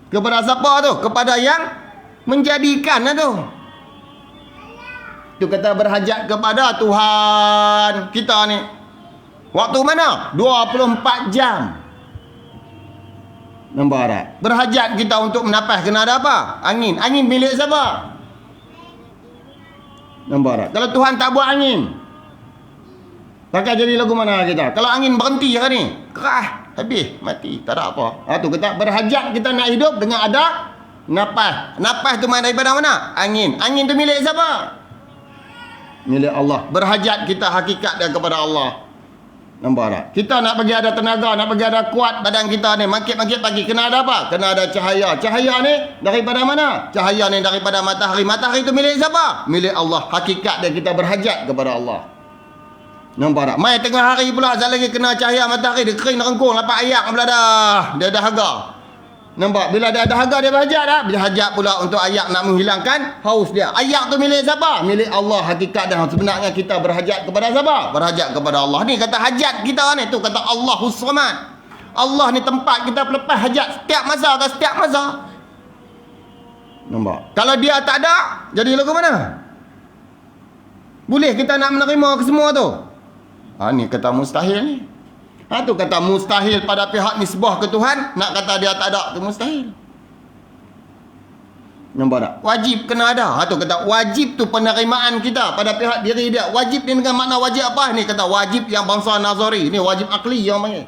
Speaker 1: Kepada siapa tu? Kepada yang menjadikan tu. Tu kata berhajat kepada Tuhan kita ni. Waktu mana? 24 jam. Nampak tak? Berhajat kita untuk menapas. Kena ada apa? Angin. Angin milik siapa? Nampak tak? Kalau Tuhan tak buat angin, takkan jadi lagu mana kita? Kalau angin berhenti kan ni, kerah, habis, mati, tak ada apa. Tu kata berhajat kita nak hidup dengan ada napas. Napas tu mana daripada mana? Angin. Angin tu milik siapa? Milik Allah. Berhajat kita hakikat dia kepada Allah. Nampak tak? Kita nak bagi ada tenaga, nak bagi ada kuat badan kita ni, mangkit-mangkit pagi, kena ada apa? Kena ada cahaya. Cahaya ni daripada mana? Cahaya ni daripada matahari. Matahari tu milik siapa? Milik Allah. Hakikat dia kita berhajat kepada Allah. Nampak tak? Mai tengah hari pula sekali lagi kena cahaya matahari, dia kering rengkung, lapak ayak pula dah. Dia dah haga. Nampak? Bila dia ada haga dia berhajat dah. Berhajat pula untuk ayak nak menghilangkan haus dia. Ayak tu milik siapa? Milik Allah. Hakikat dah. Sebenarnya kita berhajat kepada siapa? Berhajat kepada Allah. Ni kata hajat kita ni. Tu kata Allahus Samad. Allah ni tempat kita pelepas hajat setiap masa ke setiap masa. Nampak? Kalau dia tak ada, jadi lagu mana? Boleh kita nak menerima ke semua tu? Ni kata mustahil ni. Tu kata mustahil pada pihak nisbah ke Tuhan. Nak kata dia tak ada, tu mustahil. Nampak tak? Wajib kena ada. Tu kata wajib tu penerimaan kita pada pihak diri dia. Wajib ni dengan makna wajib apa? Ni kata wajib yang bangsa nazari. Ni wajib akli yang panggil.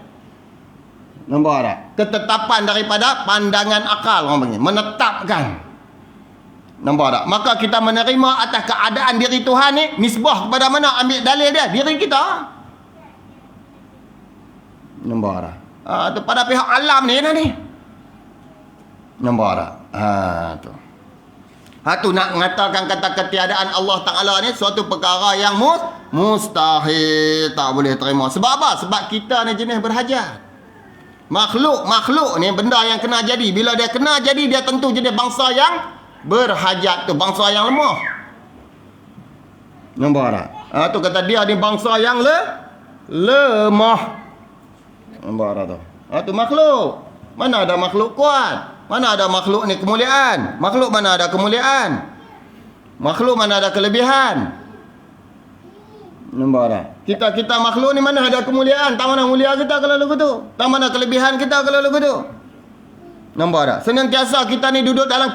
Speaker 1: Nampak tak? Ketetapan daripada pandangan akal orang panggil. Menetapkan. Nampak tak? Maka kita menerima atas keadaan diri Tuhan ni, nisbah kepada mana? Ambil dalil dia, diri kita. Nampak tak? Tu pada pihak alam ni. Nampak tak? Tu. Tu nak mengatakan kata ketiadaan Allah Ta'ala ni suatu perkara yang mustahil, tak boleh terima. Sebab apa? Sebab kita ni jenis berhajat. Makhluk ni benda yang kena jadi. Bila dia kena jadi, dia tentu jenis bangsa yang berhajat tu, bangsa yang lemah. Nampak tak? Tu kata dia ni bangsa yang lemah. Nampak tak tu? Tu makhluk. Mana ada makhluk kuat? Mana ada makhluk ni kemuliaan? Makhluk mana ada kemuliaan? Makhluk mana ada kelebihan? Nampak tak? Kita makhluk ni mana ada kemuliaan? Tak mana mulia kita kalau lagu tu? Tak mana kelebihan kita kalau lagu tu? Nampak tak? Senantiasa kita ni duduk dalam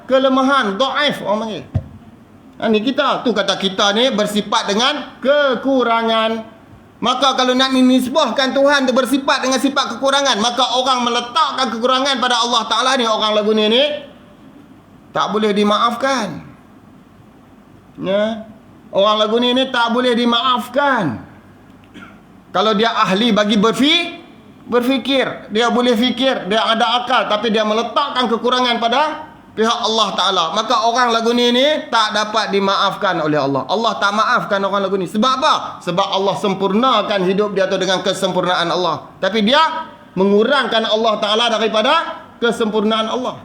Speaker 1: kelemahan, dhaif orang panggil. Ni kita, tu kata kita ni bersifat dengan kekurangan. Maka kalau nak menisbahkan Tuhan tu bersifat dengan sifat kekurangan, maka orang meletakkan kekurangan pada Allah Ta'ala ni, orang lagu ni tak boleh dimaafkan. Ya? Orang lagu ni tak boleh dimaafkan. Kalau dia ahli bagi berfikir, dia boleh fikir, dia ada akal, tapi dia meletakkan kekurangan pada pihak Allah Ta'ala, maka orang lagu ni tak dapat dimaafkan oleh Allah. Allah tak maafkan orang lagu ni. Sebab apa? Sebab Allah sempurnakan hidup dia tu dengan kesempurnaan Allah, tapi dia mengurangkan Allah Ta'ala daripada kesempurnaan Allah.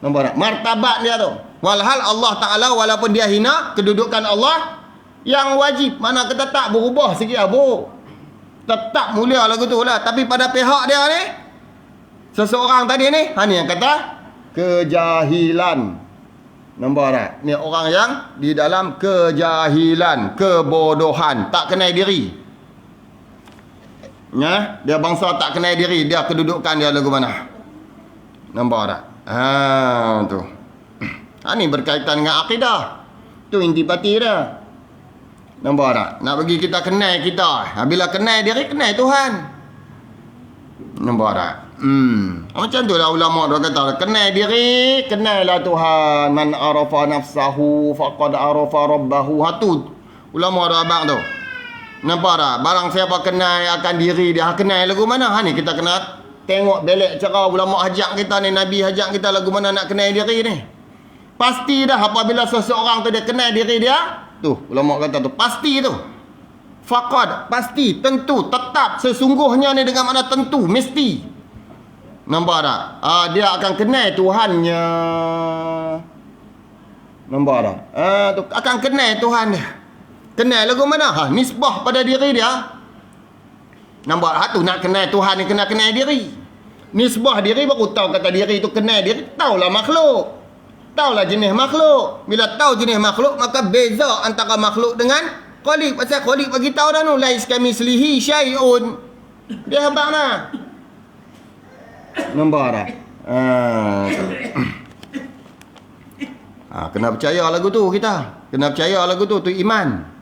Speaker 1: Nampak tak? Martabat dia tu. Walhal Allah Ta'ala walaupun dia hina, kedudukan Allah yang wajib. Mana kata tak berubah sikit abu, tetap mulia lagu tu lah. Tapi pada pihak dia ni, seseorang tadi ni, ni yang kata kejahilan. Nampak tak? Ni orang yang di dalam kejahilan, kebodohan, tak kenal diri. Ya, dia bangsa tak kenal diri, dia kedudukan dia lagu mana. Nampak tak? Tu. Ni berkaitan dengan akidah. Tu intipati dia. Nampak tak? Nak bagi kita kenal kita. Bila kenal diri, kenal Tuhan. Nampak tak? Macam tu lah ulama dia kata, kenal diri, kenallah Tuhan. Man arafa nafsahu faqad arafa rabbahu. Tu ulama dia abang tu. Nampak tak? Barang siapa kenal akan diri dia, kenal lagu mana? Ni kita kena tengok belek cara ulama hajak kita ni, Nabi hajak kita lagu mana nak kenal diri ni. Pasti dah apabila seseorang tu dia kenal diri dia, tu ulama kata tu pasti tu. Faqad, pasti, tentu, tetap, sesungguhnya ni dengan makna tentu, mesti. Nampak tak? Dia akan kenal Tuhannya. Nampak tak? Tu akan kenal Tuhan dia. Kenal lagu mana? Nisbah pada diri dia. Nampak? Tu nak kenal Tuhan ni kena kenal diri. Nisbah diri baru tahu kata diri tu kenal diri. Taulah makhluk. Taulah jenis makhluk. Bila tahu jenis makhluk, maka beza antara makhluk dengan Khaliq. Pasal Khaliq bagi tahu dah tu, lais kamislihi syai'un. Dia habaq dah. Nampak tak? Kena percaya lagu tu kita. Kena percaya lagu tu. Tu iman.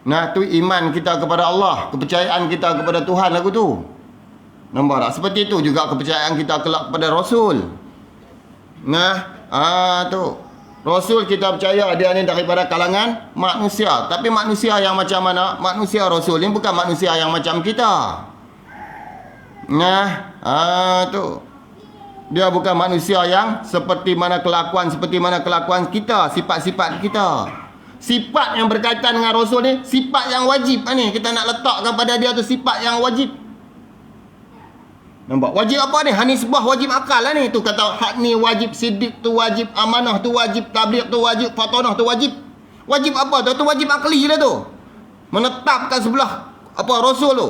Speaker 1: Tu iman kita kepada Allah. Kepercayaan kita kepada Tuhan lagu tu. Nampak tak? Seperti tu juga kepercayaan kita kelak kepada Rasul. Tu. Rasul kita percaya dia ni daripada kalangan manusia. Tapi manusia yang macam mana? Manusia Rasul ni bukan manusia yang macam kita. Tu. Dia bukan manusia yang seperti mana kelakuan kita, sifat-sifat kita. Sifat yang berkaitan dengan Rasul ni, sifat yang wajib ni. Kita nak letakkan pada dia tu sifat yang wajib. Nampak? Wajib apa ni? Nisbah wajib akal lah ni. Tu kata hak ni wajib, sidik tu wajib, amanah tu wajib, tabligh tu wajib, fatanah tu wajib. Wajib apa tu? Tu wajib akli lah tu. Menetapkan sebelah Rasul tu.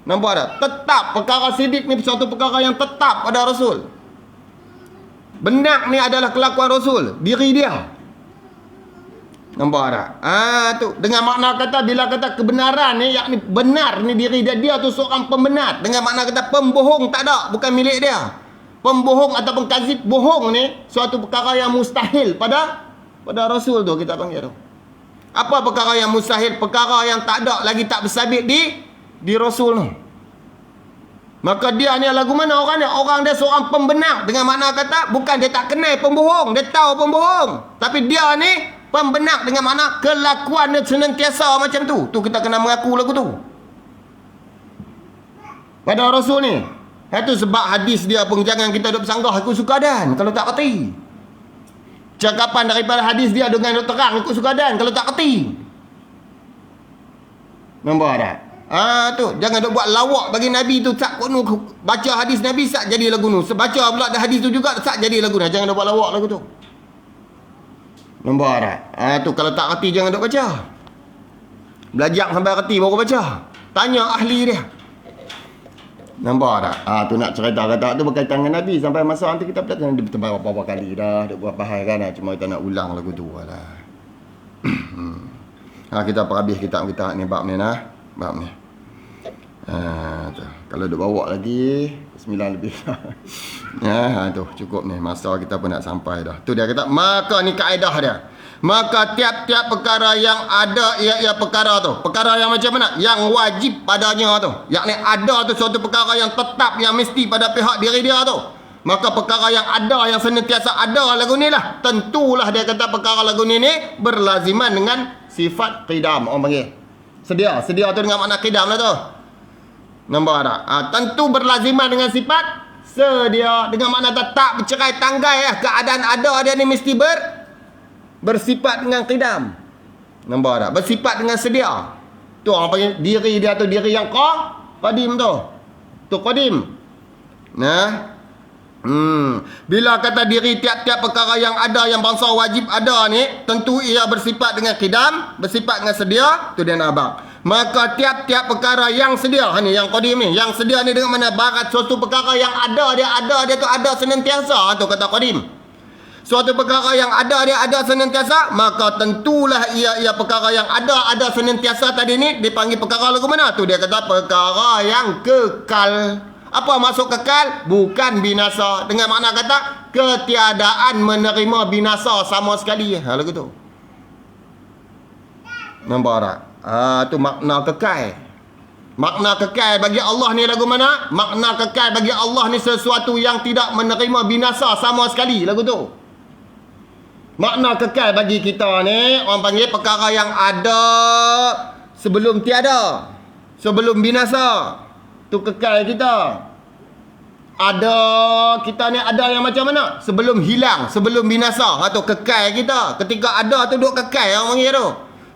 Speaker 1: Nampak tak? Tetap. Perkara sidik ni suatu perkara yang tetap pada Rasul. Benar ni adalah kelakuan Rasul. Diri dia. Nampak tak? Tu. Dengan makna kata, bila kata kebenaran ni, yakni benar ni diri dia. Dia tu seorang pembenar. Dengan makna kata pembohong tak ada. Bukan milik dia. Pembohong ataupun kazib bohong ni, suatu perkara yang mustahil pada Rasul tu kita panggil tu. Apa perkara yang mustahil? Perkara yang tak ada lagi, tak bersabit di Rasul tu. Maka dia ni lagu mana orang ni? Orang dia seorang pembenar. Dengan makna kata, bukan dia tak kenal pembohong. Dia tahu pembohong. Tapi dia ni pembenar dengan makna kelakuan dia senantiasa macam tu. Tu kita kena mengaku lagu tu. Pada Rasul ni. Itu sebab hadis dia pun jangan kita duk bersanggah ikut sukadan kalau tak kerti. Cakapan daripada hadis dia dengan duk terang ikut sukadan kalau tak kerti. Nampak tak? Tu jangan duk buat lawak bagi Nabi tu tak kono baca hadis Nabi sak jadi lagu nu. Baca pula ada hadis tu juga sak jadi lagu nu. Jangan duk buat lawak lagu tu. Nampak tak? Tu kalau tak kerti jangan duk baca. Belajar sampai kerti baru baca. Tanya ahli dia. Nampak tak? Tu nak cerita kata tu berkaitan dengan Nabi. Sampai masa nanti kita berkata dia berapa kali dah. Dia buat bahaya kan. Cuma kita nak ulang lagu tu lah. Kita perhabis kitab kita ni bab ni nah. Bab ni. Tu. Kalau duk bawa lagi 9 lebih. Tu cukup ni. Masa kita pun nak sampai dah. Tu dia kata maka ni kaedah dia. Maka tiap-tiap perkara yang ada ia perkara tu. Perkara yang macam mana? Yang wajib padanya tu. Yakni ada tu suatu perkara yang tetap yang mesti pada pihak diri dia tu. Maka perkara yang ada yang senantiasa ada lagu ni lah. Tentulah dia kata perkara lagu ni berlaziman dengan sifat qidam. Orang panggil. Sedia tu dengan makna qidam lah tu. Nampak tak? Tentu berlaziman dengan sifat sedia. Dengan makna tetap bercerai tanggai lah. Keadaan ada dia ni mesti bersifat dengan qidam. Nampak tak? Bersifat dengan sedia. Tu orang panggil diri dia tu diri yang qadim tu. Tu qadim. Nah. Bila kata diri tiap-tiap perkara yang ada yang bangsa wajib ada ni, tentu ia bersifat dengan qidam, bersifat dengan sedia, tu dia nak abang. Maka tiap-tiap perkara yang sedia, ni yang qadim ni, yang sedia ni dengan mana barat suatu perkara yang ada dia tu ada senantiasa, tu kata qadim. Suatu perkara yang ada senantiasa, maka tentulah ia perkara yang ada senantiasa tadi ni dipanggil perkara lagu mana? Tu dia kata perkara yang kekal. Apa maksud kekal? Bukan binasa. Dengan makna kata ketiadaan menerima binasa sama sekali. Lagu tu. Nampak tak? Tu makna kekal. Makna kekal bagi Allah ni lagu mana? Makna kekal bagi Allah ni sesuatu yang tidak menerima binasa sama sekali. Lagu tu. Makna kekal bagi kita ni orang panggil perkara yang ada sebelum tiada, sebelum binasa. Tu kekal kita. Ada kita ni ada yang macam mana? Sebelum hilang, sebelum binasa. Tu kekal kita. Ketika ada tu duk kekal orang panggil tu.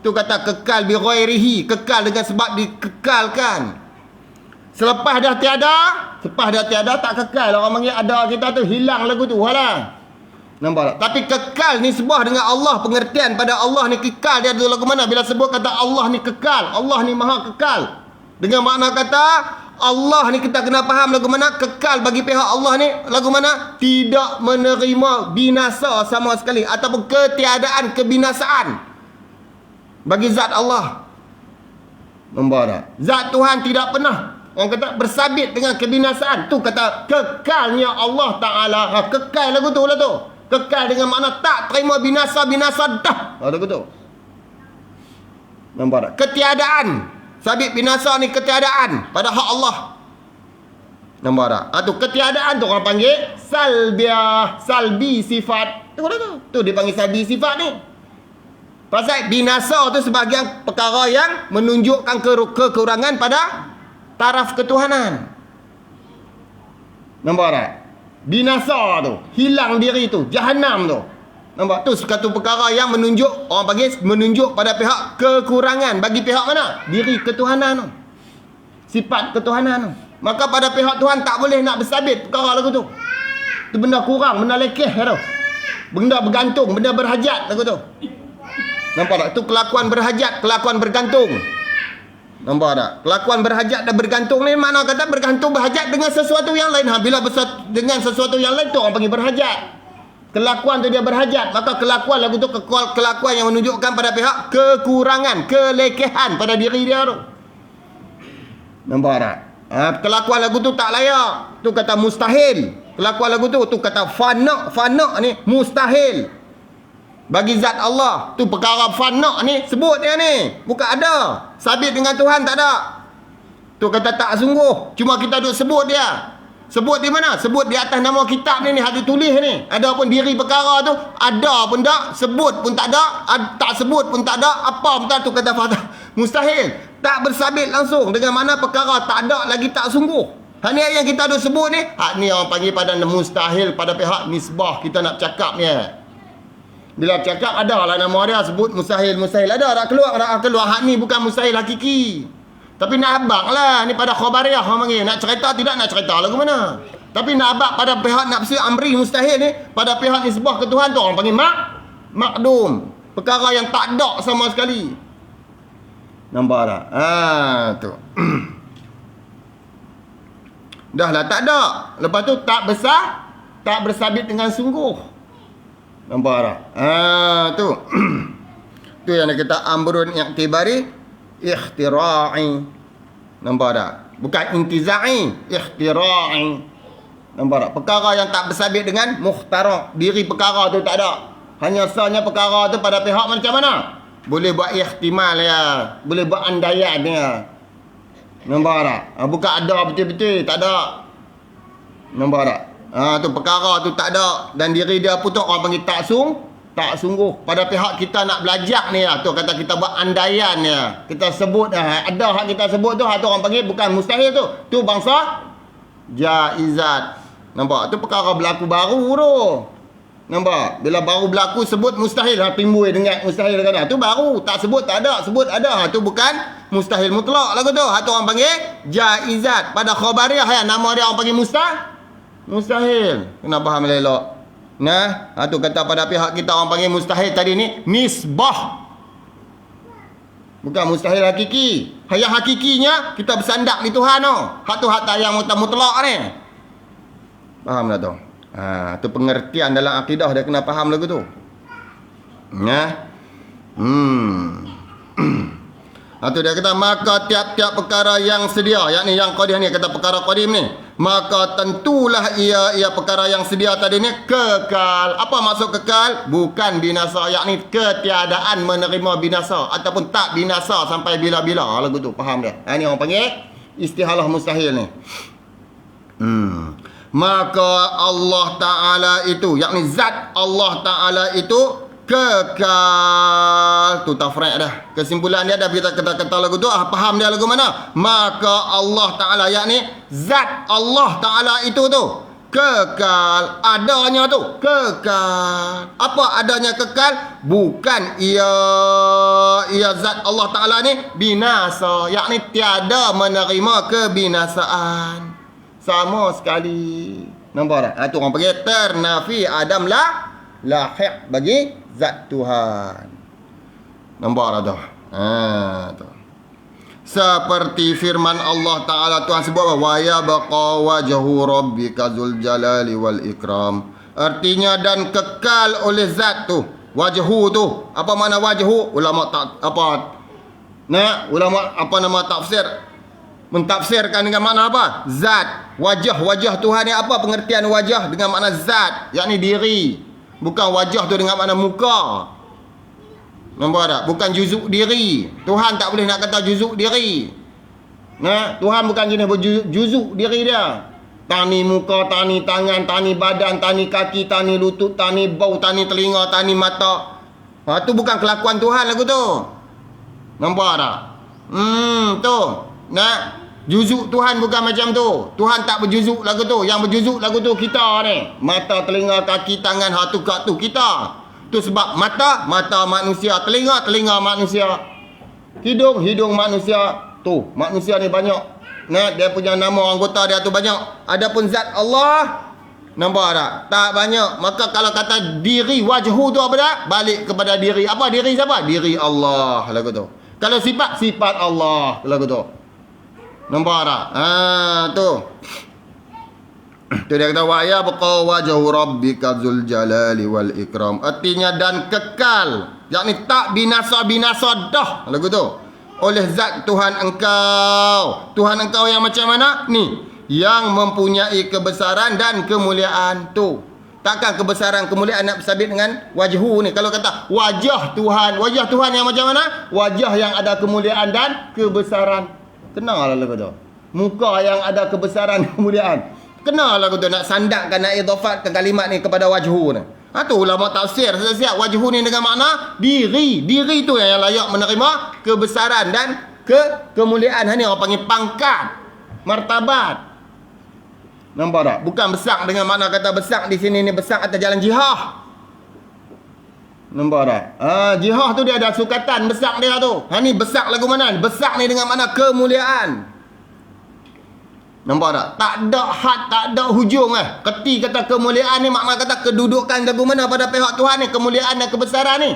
Speaker 1: Tu kata kekal bi ghairihi, kekal dengan sebab dikekalkan. Selepas dah tiada tak kekal. Orang panggil ada kita tu hilang lagu tu. Walah. Nampak tak? Tapi kekal ni sebuah dengan Allah. Pengertian pada Allah ni kekal dia tu lagu mana? Bila sebut kata Allah ni kekal, Allah ni maha kekal. Dengan makna kata Allah ni kita kena faham lagu mana? Kekal bagi pihak Allah ni lagu mana? Tidak menerima binasa sama sekali. Ataupun ketiadaan kebinasaan bagi zat Allah. Nampak tak? Zat Tuhan tidak pernah orang kata bersabit dengan kebinasaan. Tu kata kekalnya Allah Ta'ala. Kekal lagu tu lah tu. Kekal dengan makna tak terima binasa-binasa dah. Lagu tu. Nampak tak? Ketiadaan. Sabit binasa ni ketiadaan pada hak Allah. Nampak tak? Tu ketiadaan tu orang panggil salbiah, salbi sifat. Tu tu. Tu dipanggil salbi sifat ni. Pasal binasa tu sebahagian perkara yang menunjukkan kekurangan pada taraf ketuhanan. Nampak tak? Binasa tu, hilang diri tu, jahanam tu. Nampak tu satu perkara yang menunjuk orang panggil menunjuk pada pihak kekurangan bagi pihak mana? Diri ketuhanan tu. Sifat ketuhanan tu. Maka pada pihak Tuhan tak boleh nak bersabit perkara lagu tu. Tu benda kurang, benda lekeh tu. Benda bergantung, benda berhajat lagu tu. Nampak tak? Tu kelakuan berhajat, kelakuan bergantung. Nampak tak? Kelakuan berhajat dan bergantung ni makna kata bergantung berhajat dengan sesuatu yang lain. Bila dengan sesuatu yang lain tu orang panggil berhajat. Kelakuan tu dia berhajat. Maka kelakuan lagu tu kelakuan yang menunjukkan pada pihak kekurangan, kelekehan pada diri dia tu. Nampak tak? Kelakuan lagu tu tak layak. Tu kata mustahil. Kelakuan lagu tu kata fana ni mustahil. Bagi zat Allah. Tu perkara fana ni sebut dia ni. Bukan ada. Sabit dengan Tuhan tak ada. Tu kata tak sungguh. Cuma kita duk sebut dia. Sebut di mana? Sebut di atas nama kitab ni ada tulis ni. Ada pun diri perkara tu, ada pun tak, sebut pun tak ada, tak sebut pun tak ada, apa pun tak, tu kata fatah. Mustahil. Tak bersabit langsung dengan mana perkara tak ada lagi tak sungguh. Hak ni yang kita duk sebut ni, hak ni orang panggil pada mustahil pada pihak nisbah kita nak cakap ni. Bila cakap ada lah nama dia sebut mustahil ada tak keluar hak ni bukan mustahil hakiki. Tapi nak abang lah. Ni pada khabariyah orang panggil. Nak cerita tidak nak cerita lagu mana. Tapi nak abang pada pihak nafsi amri mustahil ni. Pada pihak nisbah ke Tuhan tu orang panggil makdum. Perkara yang tak ada sama sekali. Nampak tak? Tu. Dah lah tak ada. Lepas tu tak besar. Tak bersabit dengan sungguh. Nampak tak? Tu. Tu yang kita amrun i'tibari. Ikhtira'i. Nampak tak? Bukan intiza'i, ikhtira'i. Nampak tak? Perkara yang tak bersabit dengan mukhtara'. Diri perkara tu tak ada. Hanya sahnya perkara tu pada pihak macam mana? Boleh buat ihtimal ya. Boleh buat andaian ya. Nampak tak? Bukan ada betul-betul, tak ada. Nampak tak? Tu perkara tu tak ada. Dan diri dia pun tu orang panggil tak sungguh. Pada pihak kita nak belajar ni lah. Tu kata kita buat andaian ni lah. Kita sebut ada hak kita sebut tu. Hak tu orang panggil bukan mustahil tu. Tu bangsa jaizat. Nampak? Tu perkara berlaku baru tu. Nampak? Bila baru berlaku sebut mustahil. Timbul dengan mustahil kata. Tu baru. Tak sebut tak ada. Sebut ada. Tu bukan mustahil mutlak lagu tu. Hak tu orang panggil jaizat. Pada khabariyah nama dia orang panggil mustahil. Kena faham elok. Nah, tu kata pada pihak kita orang panggil mustahil tadi ni nisbah. Bukan mustahil hakiki. Yang hakikinya kita bersandak di Tuhan tu. Hak tu hak tak yang mutlak ni. Faham tak tu? Tu pengertian dalam akidah dia kena faham lagu tu. Nah. Tu dia kata maka tiap-tiap perkara yang sedia, yakni yang qadim ni kata perkara qadim ni, maka tentulah ia perkara yang sedia tadi ni kekal. Apa maksud kekal? Bukan binasa, yakni ketiadaan menerima binasa ataupun tak binasa sampai bila-bila lagu tu. Faham dia? Ni orang panggil istihalah mustahil ni. Maka Allah Ta'ala itu, yakni zat Allah Ta'ala itu kekal. Tu tafriq dah. Kesimpulan dia dah kita kata lagu tu. Faham dia lagu mana? Maka Allah Ta'ala, yakni zat Allah Ta'ala itu tu kekal. Adanya tu kekal. Apa adanya kekal? Bukan ia zat Allah Ta'ala ni binasa, yakni tiada menerima kebinasaan sama sekali. Nampak tak? Tu orang panggil ternafi adam lahiq bagi zat Tuhan. Nampak tak tu? Tu. Seperti firman Allah Ta'ala, Tuhan sebut apa? Wa yabqa wajhu rabbika dzul jalali wal ikram. Artinya dan kekal oleh zat tu. Wajhu tu. Apa makna wajhu? Ulama tafsir mentafsirkan dengan makna apa? Zat. Wajah Tuhan ni apa pengertian wajah dengan makna zat, yakni diri. Bukan wajah tu dengan makna muka. Nampak tak? Bukan juzuk diri. Tuhan tak boleh nak kata juzuk diri. Tuhan bukan jenis berjuzuk diri dia. Tani muka, tani tangan, tani badan, tani kaki, tani lutut, tani bau, tani telinga, tani mata. Tu bukan kelakuan Tuhan lagu tu. Nampak tak? Tu. Juzuk Tuhan bukan macam tu. Tuhan tak berjuzuk lagu tu. Yang berjuzuk lagu tu kita ni. Mata, telinga, kaki, tangan, hatu, kat tu kita. Tu sebab mata manusia, telinga manusia, hidung manusia. Tu manusia ni banyak. Dia punya nama anggota dia tu banyak. Adapun zat Allah, nampak tak? Tak banyak. Maka kalau kata diri wajhu tu apa dah? Balik kepada diri. Apa diri siapa? Diri Allah lagu tu. Kalau sifat Allah lagu tu. Nampak tak? Tu. Tu dia kata wa yabqa wajhu rabbika dzul jalali wal ikram. Artinya dan kekal, yakni tak binasa dah lagu tu oleh zat Tuhan engkau. Tuhan engkau yang macam mana? Ni, yang mempunyai kebesaran dan kemuliaan tu. Takkan kebesaran kemuliaan nak bersabit dengan wajhu ni. Kalau kata wajah Tuhan yang macam mana? Wajah yang ada kemuliaan dan kebesaran. Kenal lah lagu tu. Muka yang ada kebesaran kemuliaan. Kenalah kita nak sandarkan, nak idhafatkan kalimat ni kepada wajhu ni. Tu ulama tafsir siap wajhu ni dengan makna diri. Diri tu yang layak menerima kebesaran dan kemuliaan. Ni orang panggil pangkat, martabat. Nampak tak? Bukan besak dengan makna kata besak di sini ni besak atas jalan jihad. Nampak tak? Jihad tu dia ada sukatan besak dia tu. Ni besak lagu mana? Besak ni dengan makna kemuliaan. Nampak tak? Tak ada had, tak ada hujung Keti kata kemuliaan ni makna kata kedudukan lagu mana pada pihak Tuhan ni, kemuliaan dan kebesaran ni.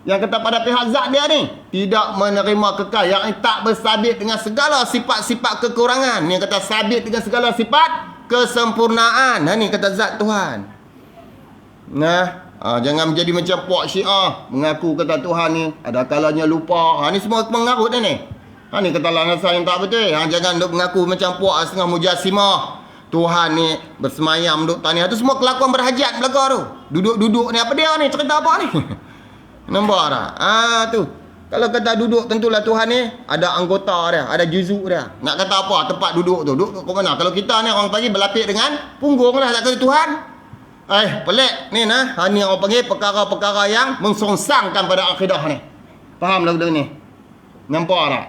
Speaker 1: Yang kata pada pihak zat dia ni tidak menerima kekal, yang tak bersabit dengan segala sifat-sifat kekurangan, yang kata sabit dengan segala sifat kesempurnaan. Ni kata zat Tuhan. Jangan menjadi macam puak Syiah mengaku kata Tuhan ni ada kalanya lupa. Ni semua mengarut ni. Ni kata landasan yang tak betul. Jangan duk mengaku macam puak setengah mujassimah. Tuhan ni bersemayam duk tanya. Itu semua kelakuan berhajat belakang tu. Duduk-duduk ni apa dia ni? Cerita apa ni? Nampak tak? Tu. Kalau kata duduk tentulah Tuhan ni ada anggota dia, ada juzuk dia. Nak kata apa? Tempat duduk tu. Duduk ke mana? Kalau kita ni orang panggil berlapik dengan punggung lah. Tak kata Tuhan. Pelik ni ni orang panggil perkara-perkara yang mengsongsangkan pada akidah ni. Faham lah benda ni? Nampak tak?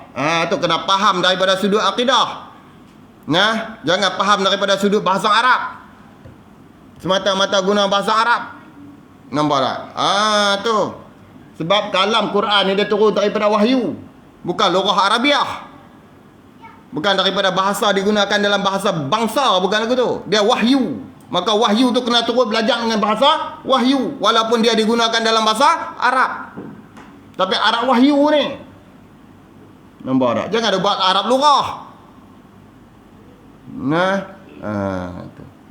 Speaker 1: Tu kena faham daripada sudut akidah. Jangan faham daripada sudut bahasa Arab. Semata-mata guna bahasa Arab. Nampak tak? Tu. Sebab kalam Quran ni dia turun daripada wahyu. Bukan lughah Arabiah. Bukan daripada bahasa digunakan dalam bahasa bangsa. Bukan lagu tu. Dia wahyu. Maka wahyu tu kena turun belajar dengan bahasa wahyu. Walaupun dia digunakan dalam bahasa Arab. Tapi Arab wahyu ni. Nampak tak? Jangan ada buat Arab lughah.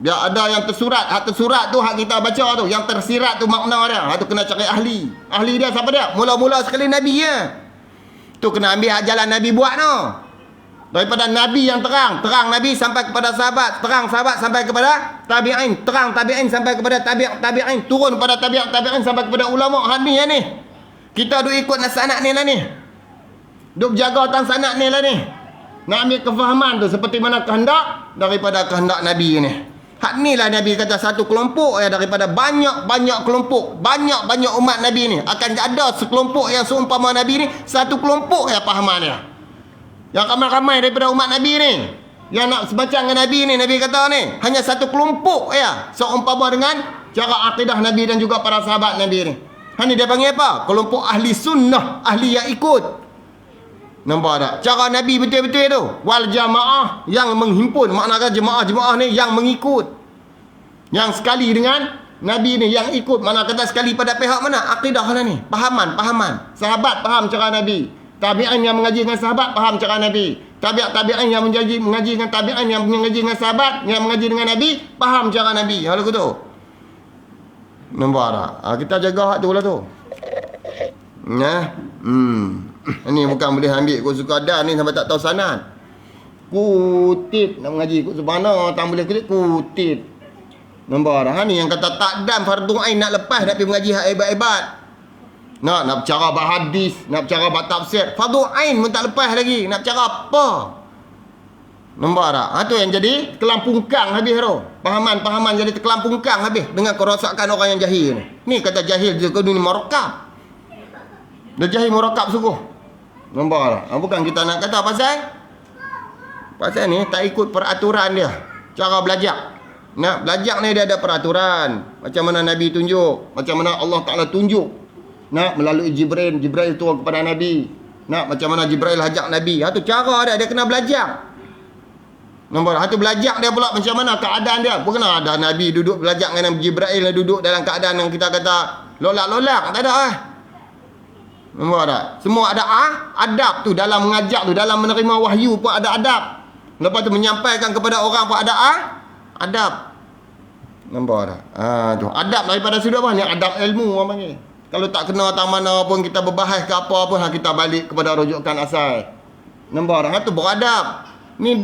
Speaker 1: Dia ada yang tersurat. Hak tersurat tu hak kita baca tu. Yang tersirat tu makna dia. Tu kena cari ahli. Ahli dia siapa dia? Mula-mula sekali Nabi ya. Tu kena ambil hak jalan Nabi buat tu. Daripada Nabi yang terang. Terang Nabi sampai kepada sahabat. Terang sahabat sampai kepada tabi'in. Terang tabi'in sampai kepada tabi'in. Turun pada tabi'in sampai kepada ulama. Ni ya ni. Kita duk ikut sanad ni lah ni. Duk jaga tang sanad ni lah ni. Nak ambil kefahaman tu seperti mana kehendak daripada kehendak Nabi ni. Hak ni lah Nabi kata satu kelompok daripada banyak-banyak kelompok. Banyak-banyak umat Nabi ni. Akan ada sekelompok yang seumpama Nabi ni. Satu kelompok pahaman dia. Yang ramai-ramai daripada umat Nabi ni. Yang nak sebaca dengan Nabi ni. Nabi kata ni. Hanya satu kelompok seumpama dengan cara akidah Nabi dan juga para sahabat Nabi ni. Ni dia panggil apa? Kelompok ahli sunnah. Ahli yang ikut. Nampak tak? Cara Nabi betul-betul tu. Wal jamaah yang menghimpun. Maknanya jemaah-jemaah ni yang mengikut. Yang sekali dengan Nabi ni yang ikut. Mana kata sekali pada pihak mana? Akidah lah ni. Pahaman. Sahabat faham cara Nabi. Tabi'in yang mengaji dengan sahabat faham cara Nabi. Tabi'in yang mengaji dengan tabi'in yang mengaji dengan sahabat, yang mengaji dengan Nabi, faham cara Nabi. Hal tu. Nampak tak? Kita jaga hak tu lah tu. Ni bukan boleh ambil ikut sekadar ni sampai tak tahu sanad. Kutip nak mengaji ikut subhana, tak boleh kutip. Nampak dah ni yang kata takdam fardu ain nak lepas nak pergi mengaji hak hebat-hebat. Nak bercara bab hadis, nak bercara bab tafsir. Fardu ain pun tak lepas lagi. Nak bercara apa? Nampak tak? Tu yang jadi kelampungkang habis tu. Pahaman jadi terkelampungkang habis dengan kerosakan orang yang jahil ni. Ni kata jahil dia dunia merakab. Dia jahil merakab sungguh. Nampak tak? Bukan kita nak kata pasal ni tak ikut peraturan dia. Cara belajar. Nak belajar ni dia ada peraturan. Macam mana Nabi tunjuk. Macam mana Allah Ta'ala tunjuk. Nak melalui Jibril turun kepada Nabi. Nak macam mana Jibril hajak Nabi. Tu cara dia kena belajar. Nampak tak? Tu belajar dia pula macam mana keadaan dia. Bukan ada Nabi duduk belajar dengan Jibril duduk dalam keadaan yang kita kata lolak-lolak. Tak ada Nampak tak? Semua ada adab tu dalam mengajar tu, dalam menerima wahyu pun ada adab. Lepas tu menyampaikan kepada orang pun ada adab. Nampak tak? Tu adab daripada sudut apa ni? Adab ilmu orang panggil. Kalau tak kena tang mana pun kita berbahas ke apa pun kita balik kepada rujukan asal. Nampak tak? Tu beradab. Ni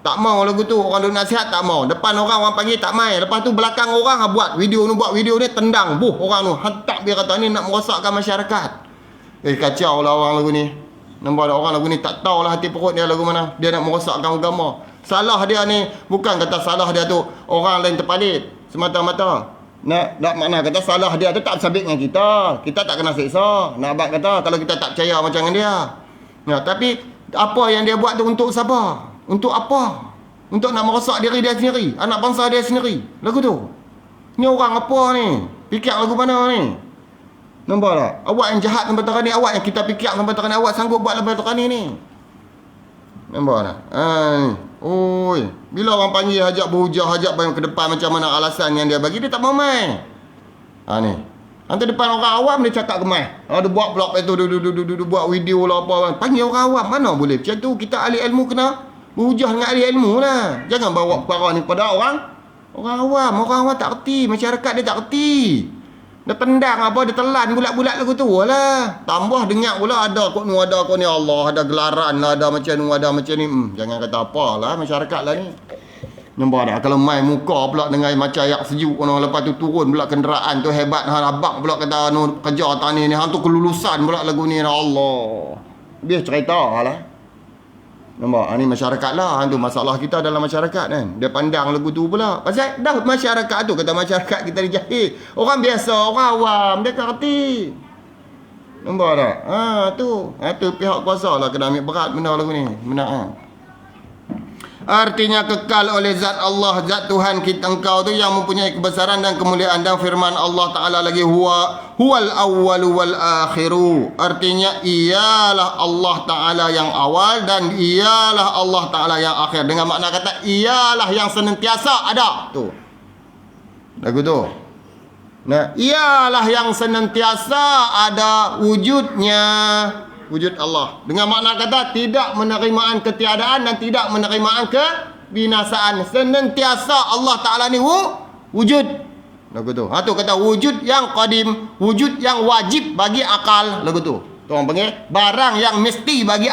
Speaker 1: tak mau lagu tu. Orang duk nasihat tak mau. Depan orang panggil tak mai. Lepas tu belakang orang buat video ni tendang. Orang tu hantar dia kata ni nak merosakkan masyarakat. Kacau lah orang lagu ni. Nampak tak, orang lagu ni tak tahulah hati perut dia lagu mana. Dia nak merosakkan agama. Salah dia ni bukan kata salah dia tu orang lain terpalit semata-mata. Nak makna kata salah dia tu tak bersabit dengan kita. Kita tak kena siksa. Nak abang kata kalau kita tak percaya macam dengan dia. Ya, tapi apa yang dia buat tu untuk siapa? Untuk apa? Untuk nak merosak diri dia sendiri, anak bangsa dia sendiri. Lagu tu. Ni orang apa ni? Fikir lagu mana ni? Nampak tak? Awak yang jahat sampai tekan ni, awak yang kita fikir sampai tekan ni, awak sanggup buat sampai tekan ni. Nampak tak? Oi, bila orang panggil hajat berhujah, hajat bayang ke depan macam mana alasan yang dia bagi, dia tak mau main. Ni. Nanti depan orang awam dia cakap kemai. Dia buat blog itu, buat video lah apa. Panggil orang awam, mana boleh macam tu. Kita ahli ilmu kena berhujah dengan ahli ilmu lah. Jangan bawa perkara ni pada orang awam. Orang awam tak erti, masyarakat dia tak erti. Dia tendang apa, dia telan bulat-bulat lagu tu lah. Tambah dengar pula ada kok ni Allah, ada gelaran lah, ada macam ni, ada macam ni. Jangan kata apalah masyarakat lah ni. Nampak tak? Kalau main muka pula dengan macam ayak sejuk, lepas tu turun pula kenderaan tu hebat. Abang pula kata kerja tani ni, hang tu kelulusan pula lagu ni. Allah. Dia cerita lah. Nampak? Ni masyarakat lah. Itu masalah kita dalam masyarakat kan. Dia pandang lagu tu pula. Pasal dah masyarakat tu, kata masyarakat kita ni jahil. Orang biasa, orang awam, dia tak kerti. Nampak tak? Tu pihak kuasa lah kena ambil berat benda lagu ni. Benar. Artinya kekal oleh zat Allah, zat Tuhan kita engkau tu yang mempunyai kebesaran dan kemuliaan. Dan firman Allah Ta'ala lagi huwal awwalu wal akhiru. Artinya ialah Allah Ta'ala yang awal dan ialah Allah Ta'ala yang akhir. Dengan makna kata ialah yang senantiasa ada. Tu lagu tu. Nah, ialah yang senantiasa ada wujudnya, wujud Allah. Dengan makna kata tidak menerimaan ketiadaan dan tidak menerimaan kebinasaan. Senantiasa Allah Ta'ala ni wujud. Lagu tu. Tu kata wujud yang qadim, wujud yang wajib bagi akal. Lagu tu. Tu orang panggil barang yang mesti bagi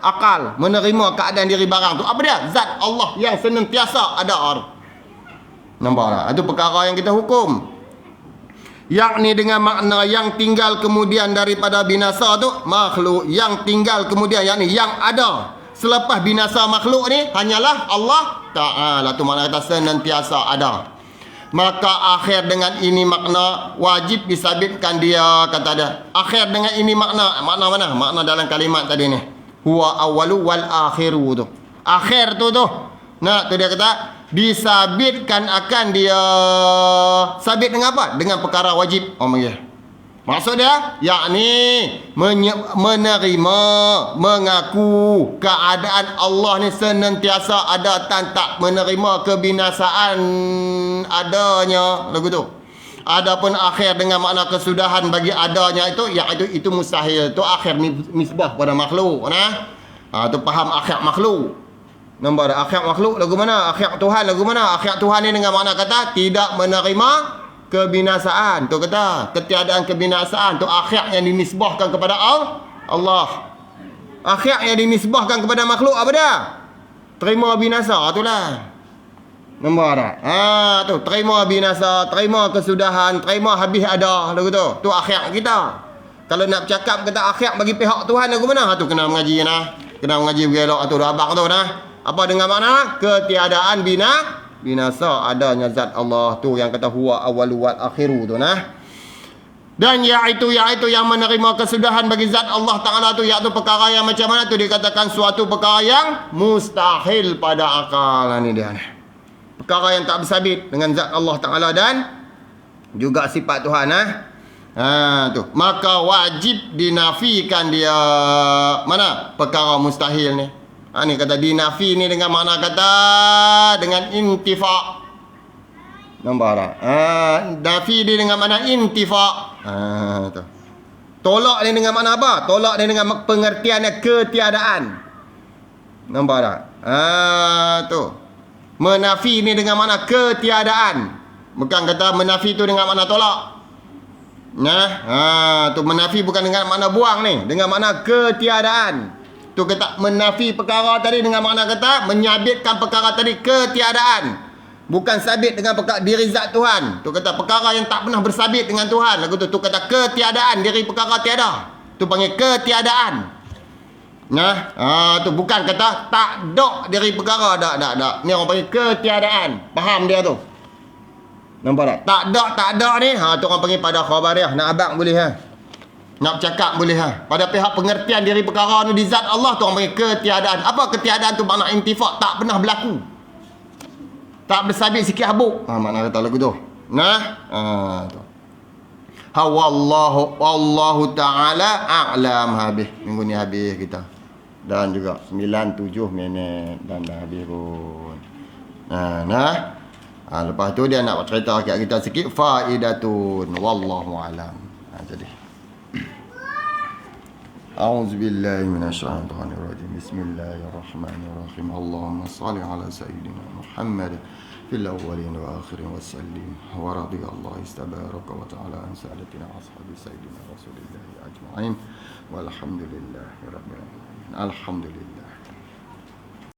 Speaker 1: akal. Menerima keadaan diri barang tu. Apa dia? Zat Allah yang senantiasa ada. Nampak tak? Itu perkara yang kita hukum. Yakni dengan makna yang tinggal kemudian daripada binasa tu makhluk yang tinggal kemudian, yakni yang ada selepas binasa makhluk ni hanyalah Allah Ta'ala. Tu makna kata senantiasa ada. Maka akhir dengan ini makna wajib disabitkan dia, kata dia. Akhir dengan ini makna mana? Makna dalam kalimat tadi ni. Huwa awwalu wal akhiru tu. Akhir tu. Nah, tu dia kata disabitkan akan dia. Sabit dengan apa? Dengan perkara wajib. Maksud dia yakni menerima, mengaku keadaan Allah ni senantiasa ada dan tak menerima kebinasaan adanya. Lagu tu. Adapun akhir dengan makna kesudahan bagi adanya itu mustahil. Itu akhir nisbah pada makhluk. Tu faham akhir makhluk. Nampak tak? Akhir makhluk lagu mana? Akhir Tuhan lagu mana? Akhir Tuhan ni dengan makna kata tidak menerima kebinasaan. Tu kata ketiadaan kebinasaan. Tu akhir yang dinisbahkan kepada Allah. Akhir yang dinisbahkan kepada makhluk apa dia? Terima binasa tu lah. Nampak tak? Tu terima binasa, terima kesudahan, terima habis ada lagu tu. Tu akhir kita. Kalau nak bercakap kata akhir bagi pihak Tuhan lagu mana? Tu kena mengaji nah. Kena mengaji bergelok tu dah abang tu nah. Apa dengan makna? Ketiadaan binasa adanya zat Allah tu yang kata huwa awwalu wal akhiru tu nah. Dan iaitu yang menerima kesudahan bagi zat Allah Ta'ala tu, iaitu perkara yang macam mana tu dikatakan suatu perkara yang mustahil pada akal. Ni dia ni. Perkara yang tak bersabit dengan zat Allah Ta'ala dan juga sifat Tuhan tu. Maka wajib dinafikan dia mana? Perkara mustahil ni. Ni kata dinafi ni dengan makna kata dengan intifa. Nampak tak? Nafi ni dengan makna intifa. Tu. Tolak ni dengan makna apa? Tolak ni dengan pengertian ketiadaan. Nampak tak? Tu. Menafi ni dengan makna ketiadaan. Bukan kata menafi tu dengan makna tolak. Tu menafi bukan dengan makna buang ni, dengan makna ketiadaan. Tu kata menafi perkara tadi dengan makna kata menyabitkan perkara tadi ketiadaan. Bukan sabit dengan perkara diri zat Tuhan. Tu kata perkara yang tak pernah bersabit dengan Tuhan. Lagu tu kata ketiadaan diri perkara tiada. Tu panggil ketiadaan. Nah, tu bukan kata tak ada diri perkara, tak. Ni orang panggil ketiadaan. Faham dia tu? Nampak tak? Tak ada ni. Tu orang panggil pada khabariyah. Nak abang boleh Nak bercakap boleh Pada pihak pengertian diri perkara ni di zat Allah tu orang panggil ketiadaan. Apa ketiadaan tu? Makna intifak, tak pernah berlaku. Tak bersabit sikit habuk. Makna kata lagu tu. Nah, tu. Wallahu ta'ala a'lam. Habis. Minggu ni habis kita. Dan juga 97 minit. Dan dah habis pun. Lepas tu dia nak cerita kat kita sikit. Faidatun. Wallahu a'lam. Jadi. A'udzubillahi minasyaitonirrajim. Bismillahirrahmanirrahim. Allahumma salli ala sayyidina Muhammad fil awwalin wa akhirin wa sallim. Wa radiyallahu istabaraka wa ta'ala an sa'adatina ashabi sayyidina Rasulillahi ajma'in. Walhamdulillahi rabbil alamin. Alhamdulillah.